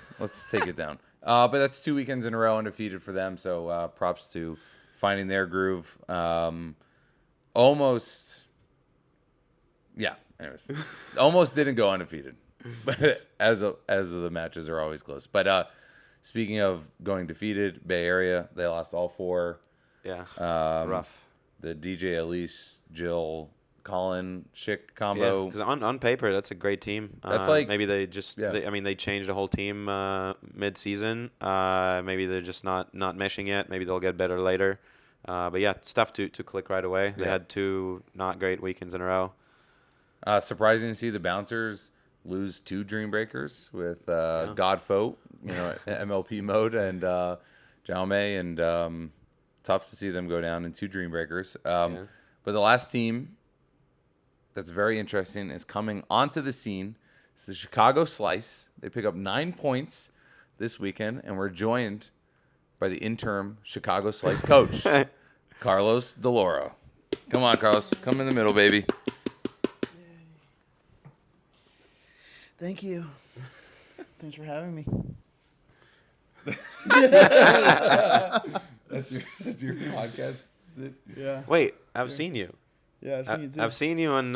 take it down. But that's 2 weekends in a row undefeated for them. So props to finding their groove. Almost didn't go undefeated, but as the matches are always close. But speaking of going defeated, Bay Area, they lost all 4. Yeah, rough. The DJ Elise, Jill, Colin, Schick combo. Yeah, because on paper that's a great team. That's like maybe they just they changed the whole team mid-season. Maybe they're just not meshing yet. Maybe they'll get better later. But yeah, it's tough to click right away. They had 2 not great weekends in a row. Surprising to see the Bouncers lose 2 Dream Breakers with Godfoe, MLP mode, and Jaume, and tough to see them go down in 2 Dream Breakers. But the last team that's very interesting is coming onto the scene. It's the Chicago Slice. They pick up 9 points this weekend, and we're joined by the interim Chicago Slice coach, Carlos DeLoro. Come on, Carlos. Come in the middle, baby. Thank you. Thanks for having me. That's your podcast. Yeah. Wait, I've seen you. Yeah, I've seen you too. I've seen you on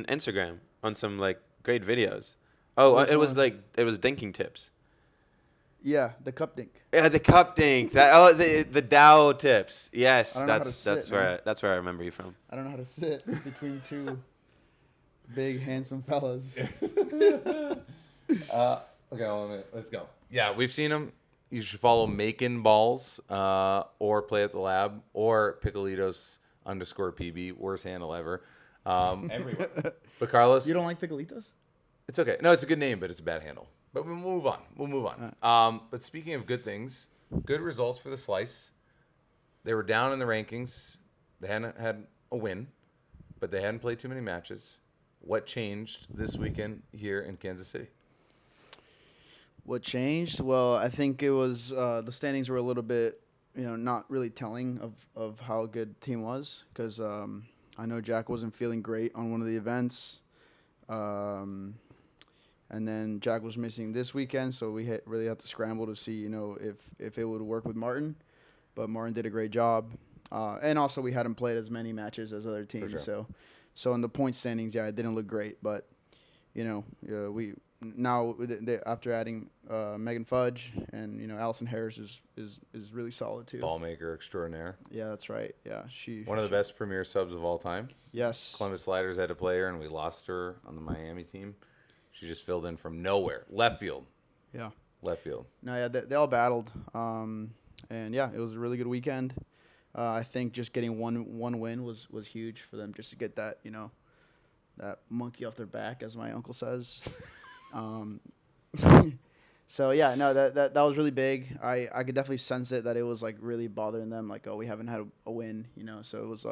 Instagram on some like great videos. Oh, it was dinking tips. Yeah, the cup dink. Yeah, the cup dink. The Dow tips. Yes, I don't know how to that's sit, where man. that's where I remember you from. I don't know how to sit between 2 big, handsome fellas. Okay, let's go. Yeah, we've seen him. You should follow Makin Balls or Play at the Lab or Pickleitos_PB. Worst handle ever. Everywhere. But Carlos. You don't like Pickleitos? It's okay. No, it's a good name, but it's a bad handle. But we'll move on. Right. But speaking of good things, good results for the Slice. They were down in the rankings. They hadn't had a win, but they hadn't played too many matches. What changed this weekend here in Kansas City? What changed? Well, I think it was the standings were a little bit, not really telling of how good the team was, because I know Jack wasn't feeling great on one of the events. And then Jack was missing this weekend, so we really had to scramble to see, if it would work with Martin. But Martin did a great job. And also we hadn't played as many matches as other teams. Sure. So in the point standings, it didn't look great. But, we now after adding Megan Fudge and, Allison Harris is really solid too. Ball maker extraordinaire. Yeah, that's right. Yeah, One of the best premier subs of all time. Yes. Columbus Sliders had a player, and we lost her on the Miami team. She just filled in from nowhere. Left field. Yeah. Left field. No, yeah, they all battled. And, yeah, it was a really good weekend. I think just getting one win was huge for them, just to get that, that monkey off their back, as my uncle says. So, yeah, no, that was really big. I could definitely sense it, that it was, like, really bothering them. Like, we haven't had a win, So it was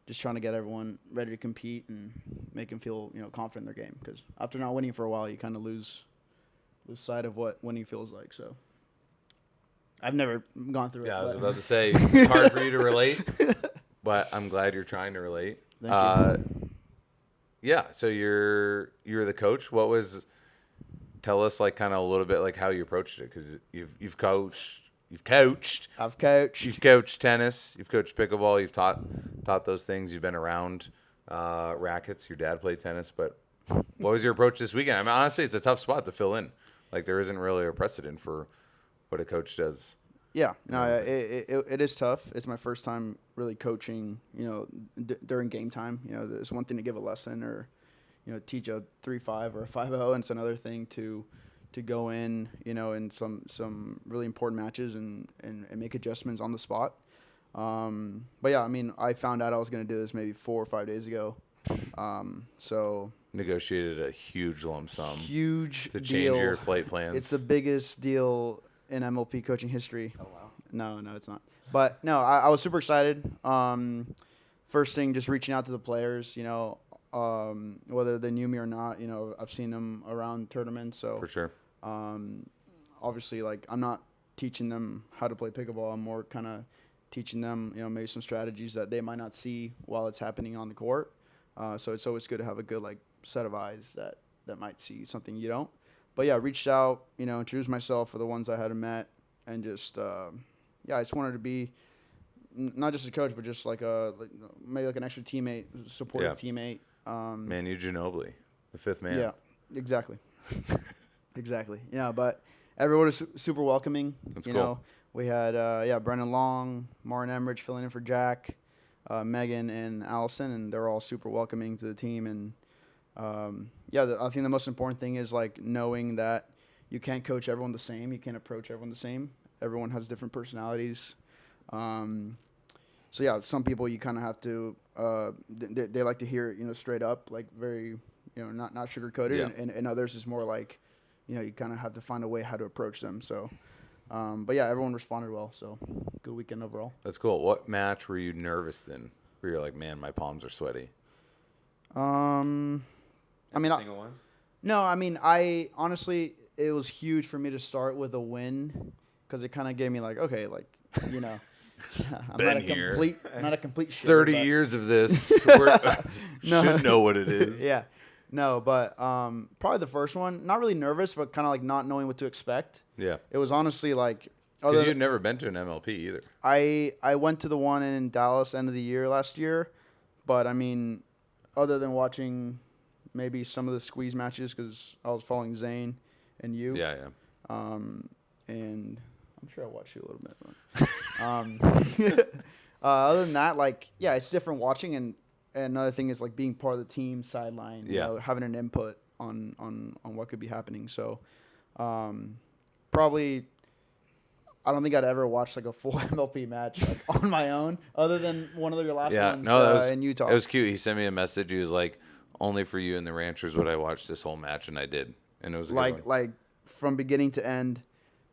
just trying to get everyone ready to compete and make them feel, confident in their game. Because after not winning for a while, you kind of lose sight of what winning feels like. So I've never gone through it. Yeah, I was about to say, it's hard for you to relate, but I'm glad you're trying to relate. Thank you. Yeah, so you're the coach. Tell us like kind of a little bit like how you approached it, because you've coached. I've coached. You've coached tennis. You've coached pickleball. You've taught those things. You've been around rackets. Your dad played tennis. But what was your approach this weekend? I mean, honestly, it's a tough spot to fill in. Like, there isn't really a precedent for what a coach does. Yeah, no, it is tough. It's my first time really coaching, during game time. It's one thing to give a lesson or, teach a 3-5 or a 5-0, and it's another thing to go in, in some really important matches and make adjustments on the spot. But yeah, I mean, I found out I was going to do this maybe 4 or 5 days ago. So negotiated a huge lump sum. Huge to deal. change your flight plans. It's the biggest deal in MLP coaching history. Oh wow. No, it's not. But no, I was super excited. First thing, just reaching out to the players, whether they knew me or not, I've seen them around tournaments. So for sure. Obviously, like, I'm not teaching them how to play pickleball. I'm more kind of teaching them, maybe some strategies that they might not see while it's happening on the court. So it's always good to have a good, like, set of eyes that might see something you don't. But yeah, reached out, introduced myself for the ones I hadn't met, and just, I just wanted to be not just a coach, but just like maybe like an extra teammate, supportive teammate. Manu Ginobili, the fifth man. Yeah, exactly. Exactly. Yeah, but everyone was super welcoming. That's cool. We had, Brendan Long, Martin Emmerich filling in for Jack, Megan, and Allison, and they're all super welcoming to the team. And, I think the most important thing is, like, knowing that you can't coach everyone the same. You can't approach everyone the same. Everyone has different personalities. So, yeah, some people you kind of have to they like to hear it, straight up, like, very, not sugar-coated. Yeah. And others is more like, you kind of have to find a way how to approach them. So, but, yeah, everyone responded well. So, good weekend overall. That's cool. What match were you nervous in where you're like, man, my palms are sweaty? Single one? No, I mean, I honestly, it was huge for me to start with a win because it kind of gave me, like, okay, like, I'm Been here. not a complete shit. 30 years of this. Should know what it is. Yeah. No, but probably the first one, not really nervous, but kind of like not knowing what to expect. Yeah. It was honestly like, Because you'd never been to an MLP either. I went to the one in Dallas end of the year last year, but I mean, other than watching maybe some of the squeeze matches because I was following Zane and you. Yeah. And I'm sure I watched you a little bit. Other than that, like, yeah, it's different watching. And another thing is, like, being part of the team sideline, having an input on what could be happening. So probably I don't think I'd ever watched, like, a full MLP match, like, on my own other than one of your last ones in Utah. It was cute. He sent me a message. He was like, only for you and the Ranchers would I watch this whole match, and I did. And it was a good one. Like from beginning to end,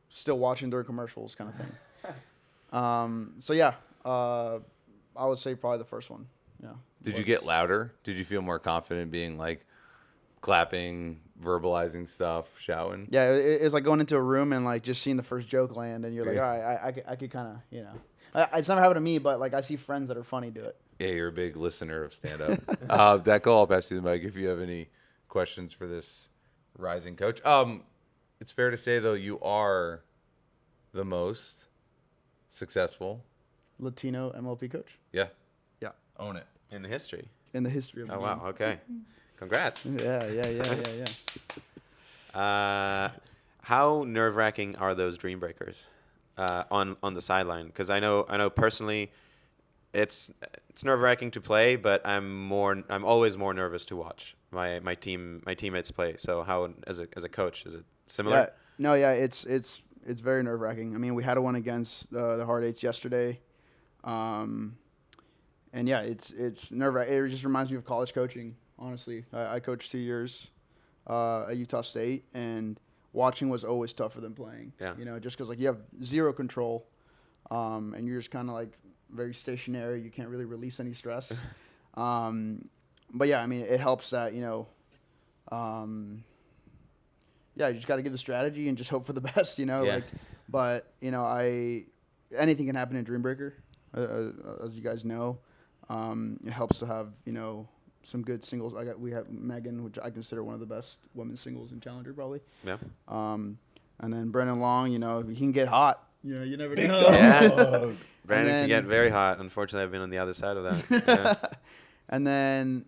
still watching during commercials kind of thing. So, yeah, I would say probably the first one. Yeah. Did you get louder? Did you feel more confident being, like, clapping, verbalizing stuff, shouting? Yeah, it's like going into a room and, like, just seeing the first joke land, and you're like, all right, I could kind of, it's never happened to me, but, like, I see friends that are funny do it. Yeah, you're a big listener of stand-up. Dekel, I'll pass you the mic if you have any questions for this rising coach. It's fair to say, though, you are the most successful Latino MLP coach. Yeah. Yeah. Own it. In the history. In the history of the Oh, game. wow. Okay. Congrats. Yeah. How nerve-wracking are those dream breakers on the sideline? Because I know personally, it's nerve-wracking to play, but I'm always more nervous to watch my teammates play. So how as a coach, is it similar? Yeah. It's very nerve-wracking. I mean, we had one against the Hard Eights yesterday. And yeah, it's nerve-wracking. It just reminds me of college coaching. Honestly, I coached 2 years at Utah State, and watching was always tougher than playing. Yeah. Just because, like, you have zero control, and you're just kind of, like, very stationary. You can't really release any stress. But yeah, I mean, it helps that you just got to give the strategy and just hope for the best. Yeah. Like, but anything can happen in Dream Breaker, as you guys know. It helps to have some good singles. We have Megan, which I consider one of the best women's singles in Challenger, probably. Yeah. And then Brendan Long, he can get hot. You never know. Yeah. Brandon can get very hot. Unfortunately, I've been on the other side of that. Yeah. And then,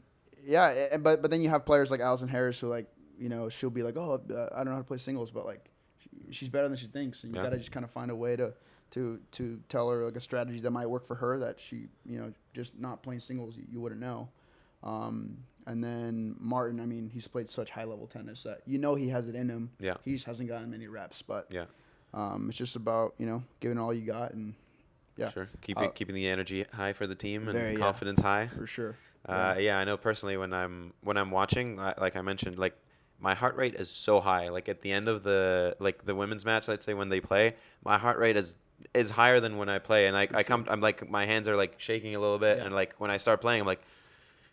but then you have players like Allison Harris who, like, she'll be like, oh, I don't know how to play singles, but, like, she's better than she thinks, and you got to just kind of find a way to tell her, like, a strategy that might work for her that she, just not playing singles, you wouldn't know. And And then Martin, I mean, he's played such high-level tennis that he has it in him. Yeah. He just hasn't gotten many reps. But Yeah. it's just about, giving all you got. And, yeah. Sure. Keeping the energy high for the team and Yeah. confidence high. For sure. Yeah, I know personally when I'm watching, like I mentioned, like my heart rate is so high. Like at the end of the women's match, let's say when they play, my heart rate is higher than when I play, and I'm like my hands are like shaking a little bit, and like when I start playing, I'm like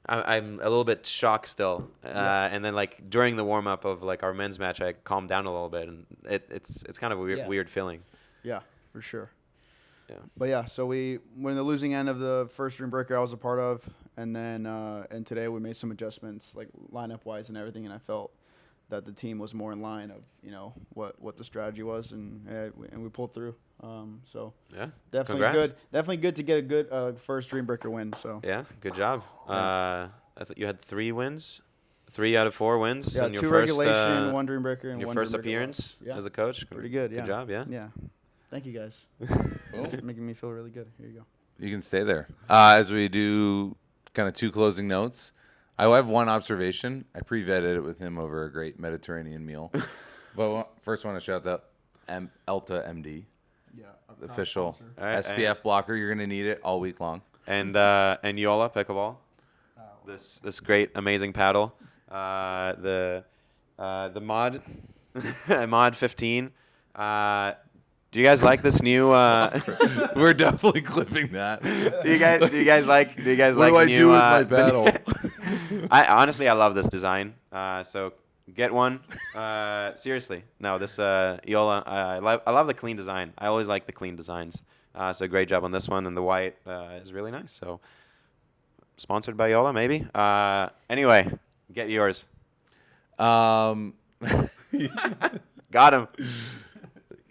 I'm a little bit shocked still, and then like during the warm up of like our men's match, I calm down a little bit, and it's kind of a weird feeling. Yeah, for sure. Yeah. But yeah, so we're in the losing end of the first Dream Breaker I was a part of, and then and today we made some adjustments like lineup wise and everything, and I felt that the team was more in line of what the strategy was, and we pulled through. So yeah, definitely Congrats. definitely good to get a good first Dream Breaker win. So yeah, good job. I thought you had 3 wins, 3 out of 4 wins. yeah, in your 2 first, regulation, 1 Dream Breaker, and your 1 first Dream Breaker appearance loss. Yeah. as a coach. Pretty good. Yeah. Good job. Yeah. Yeah. Thank you guys. Making me feel really good. Here you go. You can stay there. As we do kind of 2 closing notes, I have one observation. I pre-vetted it with him over a great Mediterranean meal. But first, I want to shout out Elta MD, the official SPF blocker. You're going to need it all week long. And Yola Pickleball, this great amazing paddle, the mod mod 15. Do you guys like this new? We're definitely clipping that. Do you guys like what like do I new, do with my paddle? I love this design. So get one. Seriously, no, this Yola. I love the clean design. I always like the clean designs. So great job on this one, and the white is really nice. So sponsored by Yola, maybe. Anyway, get yours. Got him.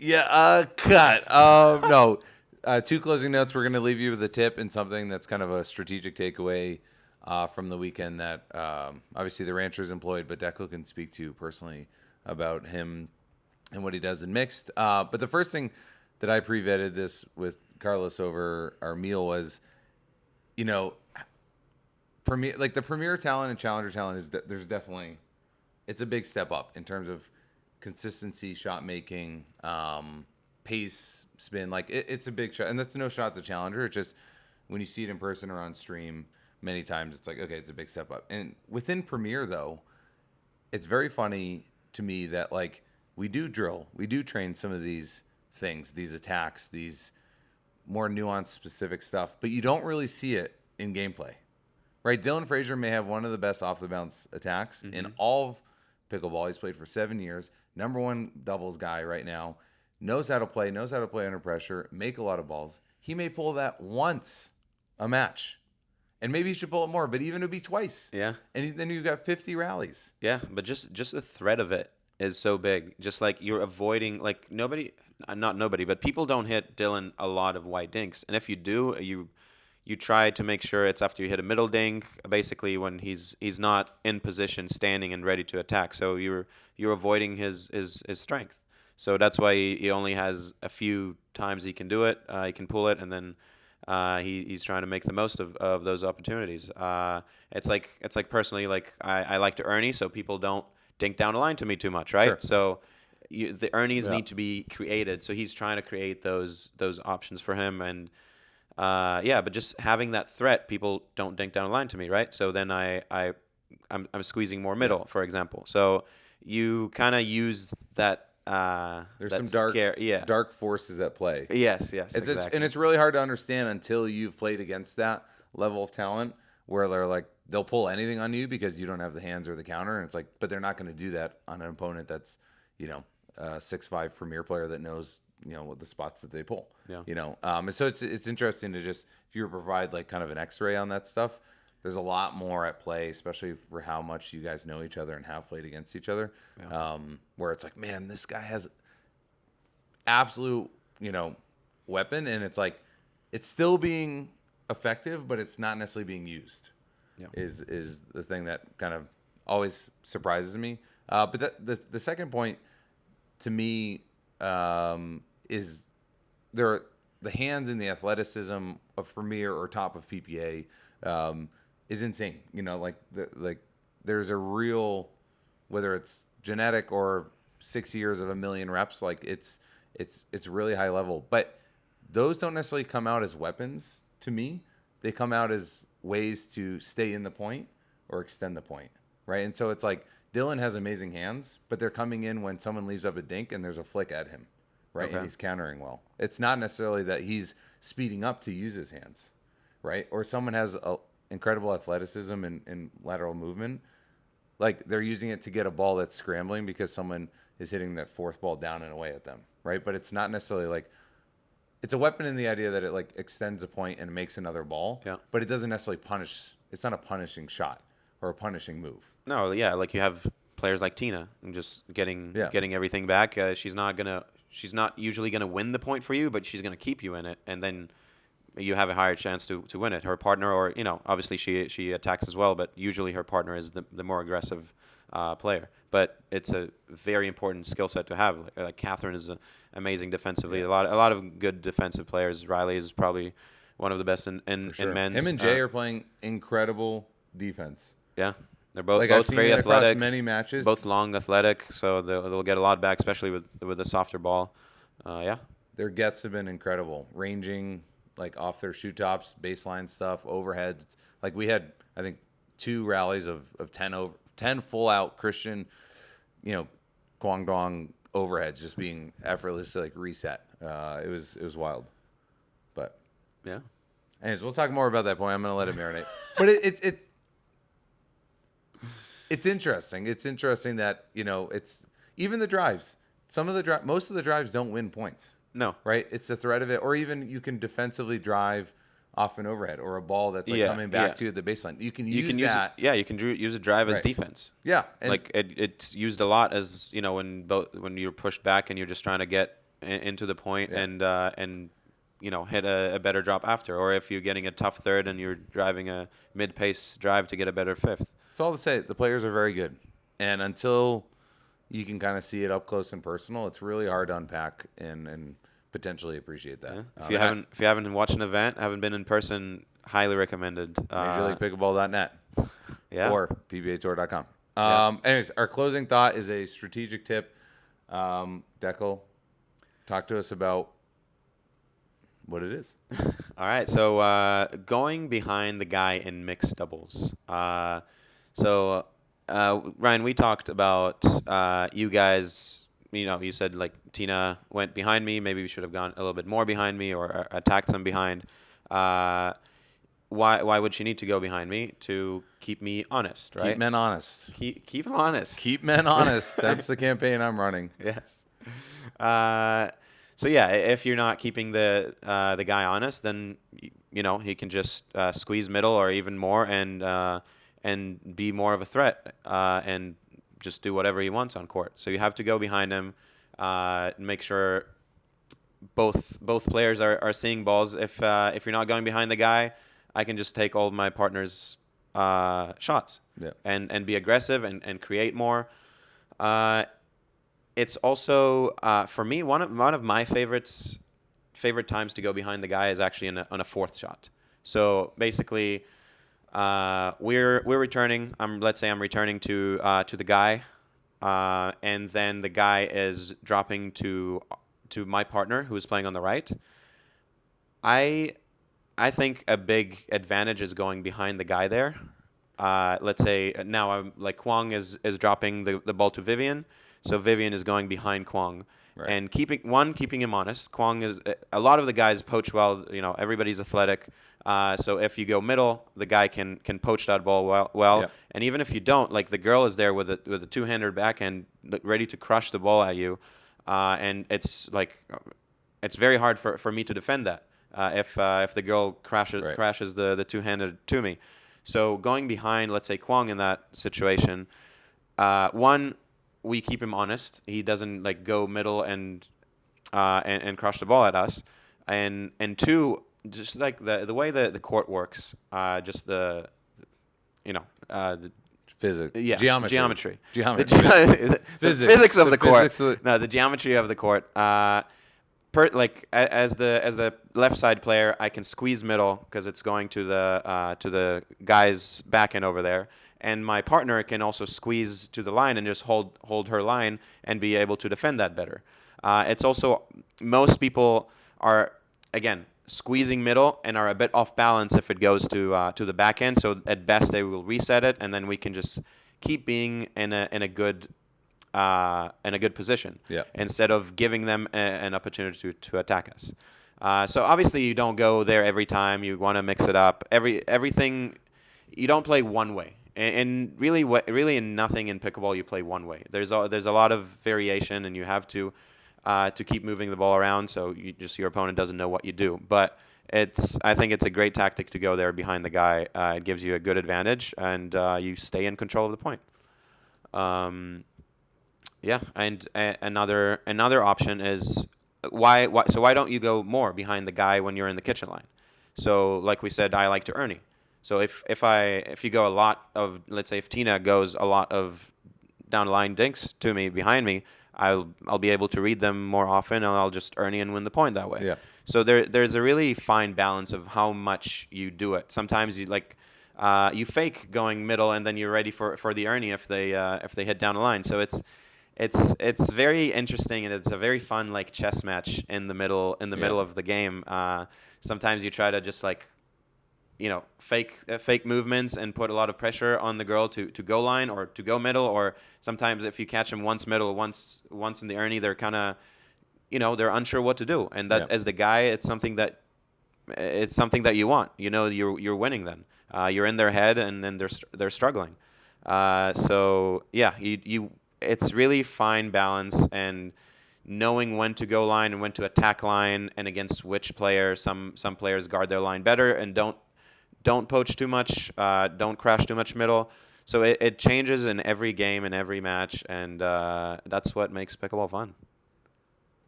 Yeah, cut. No. 2 closing notes. We're going to leave you with a tip and something that's kind of a strategic takeaway from the weekend that obviously the rancher's employed, but Dekel can speak to personally about him and what he does in mixed. But the first thing that I pre-vetted this with Carlos over our meal was, premier, like the premier talent and challenger talent is there's definitely, it's a big step up in terms of consistency, shot making, pace, spin. Like it's a big shot, and that's no shot to challenger. It's just when you see it in person or on stream many times, it's like, okay, it's a big step up. And within Premier though, it's very funny to me that like we do train some of these things, these attacks, these more nuanced specific stuff, but you don't really see it in gameplay, right? Dylan Frazier may have one of the best off the bounce attacks in all of pickleball. He's played for 7 years. Number 1 doubles guy right now. Knows how to play under pressure, make a lot of balls. He may pull that once a match. And maybe he should pull it more, but even it would be twice. Yeah. And then you've got 50 rallies. Yeah, but just the threat of it is so big. Just like you're avoiding, like not nobody, but people don't hit Dylan a lot of white dinks. And if you do, you try to make sure it's after you hit a middle dink, basically when he's not in position, standing and ready to attack. So you're avoiding his strength. So that's why he only has a few times he can do it. He can pull it, and then he's trying to make the most of those opportunities. It's like personally, like I like to Ernie, so people don't dink down the line to me too much, right? Sure. So the Ernies need to be created. So he's trying to create those options for him, and but just having that threat, people don't dink down the line to me, right? So then I'm squeezing more middle, for example. So you kind of use that. There's that some scare, dark forces at play. Yes, Exactly. And it's really hard to understand until you've played against that level of talent where they'll pull anything on you because you don't have the hands or the counter. And it's like, but they're not going to do that on an opponent that's, a 6'5" premier player that knows, what the spots that they pull. Yeah. And so it's interesting to just, if you provide like kind of an X-ray on that stuff, there's a lot more at play, especially for how much you guys know each other and have played against each other. Yeah. Where it's like, man, this guy has absolute, weapon, and it's like it's still being effective, but it's not necessarily being used. Yeah. Is the thing that kind of always surprises me. But the second point to me is the hands and the athleticism of Premier or top of PPA is insane. there's a real, whether it's genetic or 6 years of a million reps, like it's really high level. But those don't necessarily come out as weapons to me. They come out as ways to stay in the point or extend the point, right? And so it's like Dylan has amazing hands, but they're coming in when someone leaves up a dink and there's a flick at him, right? Okay. And he's countering well. It's not necessarily that he's speeding up to use his hands, right? Or someone has incredible athleticism and lateral movement. Like they're using it to get a ball that's scrambling because someone is hitting that fourth ball down and away at them, right? But it's not necessarily like, it's a weapon in the idea that it like extends a point and makes another ball, but it doesn't necessarily punish. It's not a punishing shot or a punishing move. No, yeah, like you have players like Tina and just getting everything back. She's not usually gonna win the point for you, but she's gonna keep you in it, and then you have a higher chance to win it. Her partner, or obviously she attacks as well, but usually her partner is the more aggressive player. But it's a very important skill set to have. Like Catherine is amazing defensively. A lot of good defensive players. Riley is probably one of the best in men's. Him and Jay are playing incredible defense. Yeah, they're both I've seen very it across athletic. many matches. Both long, athletic, so they'll get a lot back, especially with the softer ball. Their gets have been incredible, ranging like off their shoe tops, baseline stuff, overhead. Like we had, I think, 2 rallies of 10 full out Christian, Guangdong overheads just being effortlessly like reset. It was wild, but yeah. Anyways, we'll talk more about that point. I'm gonna let it marinate. But it's interesting. It's interesting that it's even the drives. Most of the drives don't win points. No. Right? It's the threat of it, or even you can defensively drive off an overhead or a ball that's coming back to you at the baseline. You can use that. You can use a drive as defense. Yeah, like it's used a lot as when you're pushed back and you're just trying to get into the point and hit a better drop after, or if you're getting a tough third and you're driving a mid-pace drive to get a better fifth. It's all to say the players are very good, and until you can kind of see it up close and personal, it's really hard to unpack and potentially appreciate that. Yeah. If you haven't watched an event, haven't been in person, highly recommended. MajorLeaguePickleball.net. Yeah. Or PBATour.com. Anyways, our closing thought is a strategic tip. Dekel, talk to us about what it is. All right. So going behind the guy in mixed doubles. Ryan, we talked about you guys. You said like Tina went behind me. Maybe we should have gone a little bit more behind me or attacked some behind. Why would she need to go behind me? To keep me honest, right? Keep men honest. Keep them honest. Keep men honest. That's the campaign I'm running. Yes. So yeah, if you're not keeping the guy honest, then he can just squeeze middle or even more and be more of a threat and just do whatever he wants on court. So you have to go behind him, make sure both players are seeing balls. If you're not going behind the guy, I can just take all of my partner's shots and be aggressive and create more. It's also for me one of my favorite times to go behind the guy is actually on a fourth shot. So basically, we're returning. Let's say I'm returning to the guy, and then the guy is dropping to my partner who is playing on the right. I think a big advantage is going behind the guy there. Let's say now I'm like Kwong is dropping the ball to Vivian, so Vivian is going behind Kwong. Right. And keeping him honest. Kwong is a lot of the guys poach well. Everybody's athletic. So if you go middle, the guy can poach that ball well. Yeah. And even if you don't, like the girl is there with a two-hander backhand ready to crush the ball at you. And it's very hard for me to defend that if the girl crashes the two-handed to me. So going behind, let's say Kwong in that situation, we keep him honest. He doesn't go middle and crush the ball at us. And two, just like the way the court works, just the physics, geometry. The physics of the court. No, the geometry of the court. As the left side player, I can squeeze middle because it's going to the guy's back end over there. and my partner can also squeeze to the line and just hold her line and be able to defend that better. It's also, most people are, again, squeezing middle and are a bit off balance if it goes to the back end. So at best they will reset it, and then we can just keep being in a good position instead of giving them an opportunity to attack us. So obviously you don't go there every time. You want to mix it up. Everything, you don't play one way. And really in nothing in pickleball you play one way. There's a lot of variation, and you have to keep moving the ball around so your opponent doesn't know what you do. But I think it's a great tactic to go there behind the guy. It gives you a good advantage, and you stay in control of the point. And another option is why don't you go more behind the guy when you're in the kitchen line? So like we said, I like to Ernie. So if you go a lot of, let's say if Tina goes a lot of down the line dinks to me behind me, I'll be able to read them more often, and I'll just Ernie and win the point that way. Yeah. So there's a really fine balance of how much you do it. Sometimes you fake going middle, and then you're ready for the Ernie if they hit down the line. So it's very interesting, and it's a very fun like chess match in the middle of the game. Sometimes you try to just fake movements and put a lot of pressure on the girl to go line or to go middle, or sometimes if you catch them once middle, once in the Ernie, they're kind of they're unsure what to do, and that as the guy, it's something that you want. You're winning then. You're in their head, and then they're struggling. It's really fine balance and knowing when to go line and when to attack line, and against which player. Some players guard their line better and don't poach too much, don't crash too much middle. So it changes in every game and every match, and that's what makes pickleball fun.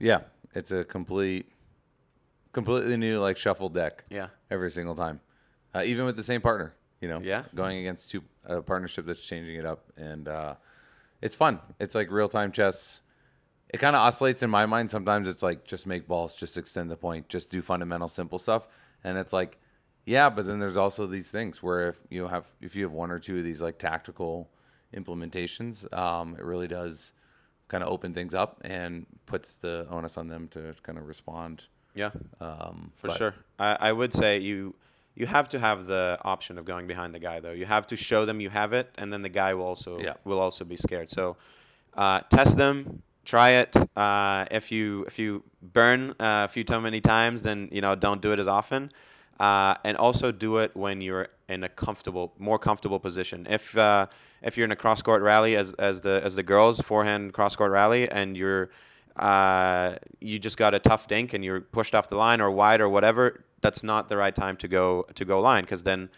Yeah, it's a completely new shuffle deck. Yeah, every single time, even with the same partner. Yeah, going against a partnership that's changing it up, and it's fun. It's like real time chess. It kind of oscillates in my mind. Sometimes it's like just make balls, just extend the point, just do fundamental simple stuff, and it's like. Yeah, but then there's also these things where if you have one or two of these tactical implementations, it really does kind of open things up and puts the onus on them to kind of respond. Yeah, for sure. I would say you have to have the option of going behind the guy, though. You have to show them you have it, and then the guy will also be scared. So test them, try it. If you burn a few too many times, then don't do it as often. And also do it when you're in a more comfortable position. If you're in a cross court rally as the girls forehand cross court rally, and you just got a tough dink and you're pushed off the line or wide or whatever, that's not the right time to go line, because then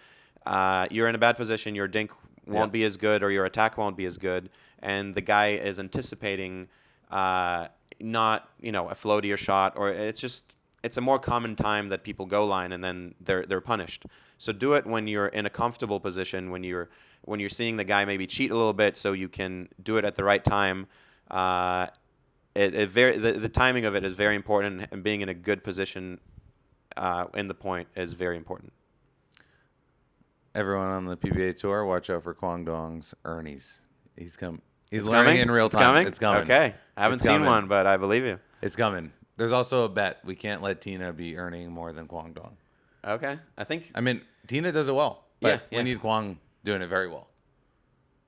you're in a bad position. Your dink won't be as good, or your attack won't be as good, and the guy is anticipating not a floatier shot, or it's a more common time that people go line, and then they're punished. So do it when you're in a comfortable position, when you're seeing the guy maybe cheat a little bit, so you can do it at the right time. The timing of it is very important, and being in a good position in the point is very important. Everyone on the PBA tour, watch out for Kwang Dong's Ernie's. He's learning coming? in real time. It's coming. Okay, I haven't seen one, but I believe you. It's coming. There's also a bet. We can't let Tina be earning more than Kwang Dong. Okay. I mean, Tina does it well, but we need Kwang doing it very well.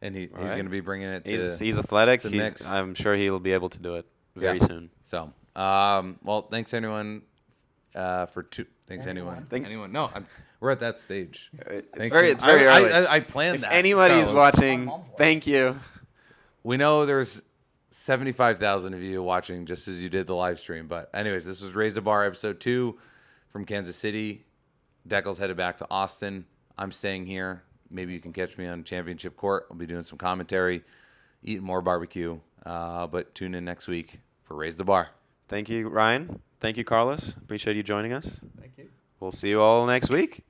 And he's going to be bringing it to He's athletic. mix. I'm sure he'll be able to do it very soon. So, thanks anyone Thanks anyone. Anyone? No, we're at that stage. It's very early. I planned that. If anybody's watching, thank you. We know there's 75,000 of you watching just as you did the live stream. But anyways, this was Raise the Bar episode 2 from Kansas City. Dekel's headed back to Austin. I'm staying here. Maybe you can catch me on Championship Court. I'll be doing some commentary, eating more barbecue. But tune in next week for Raise the Bar. Thank you, Ryan. Thank you, Carlos. Appreciate you joining us. Thank you. We'll see you all next week.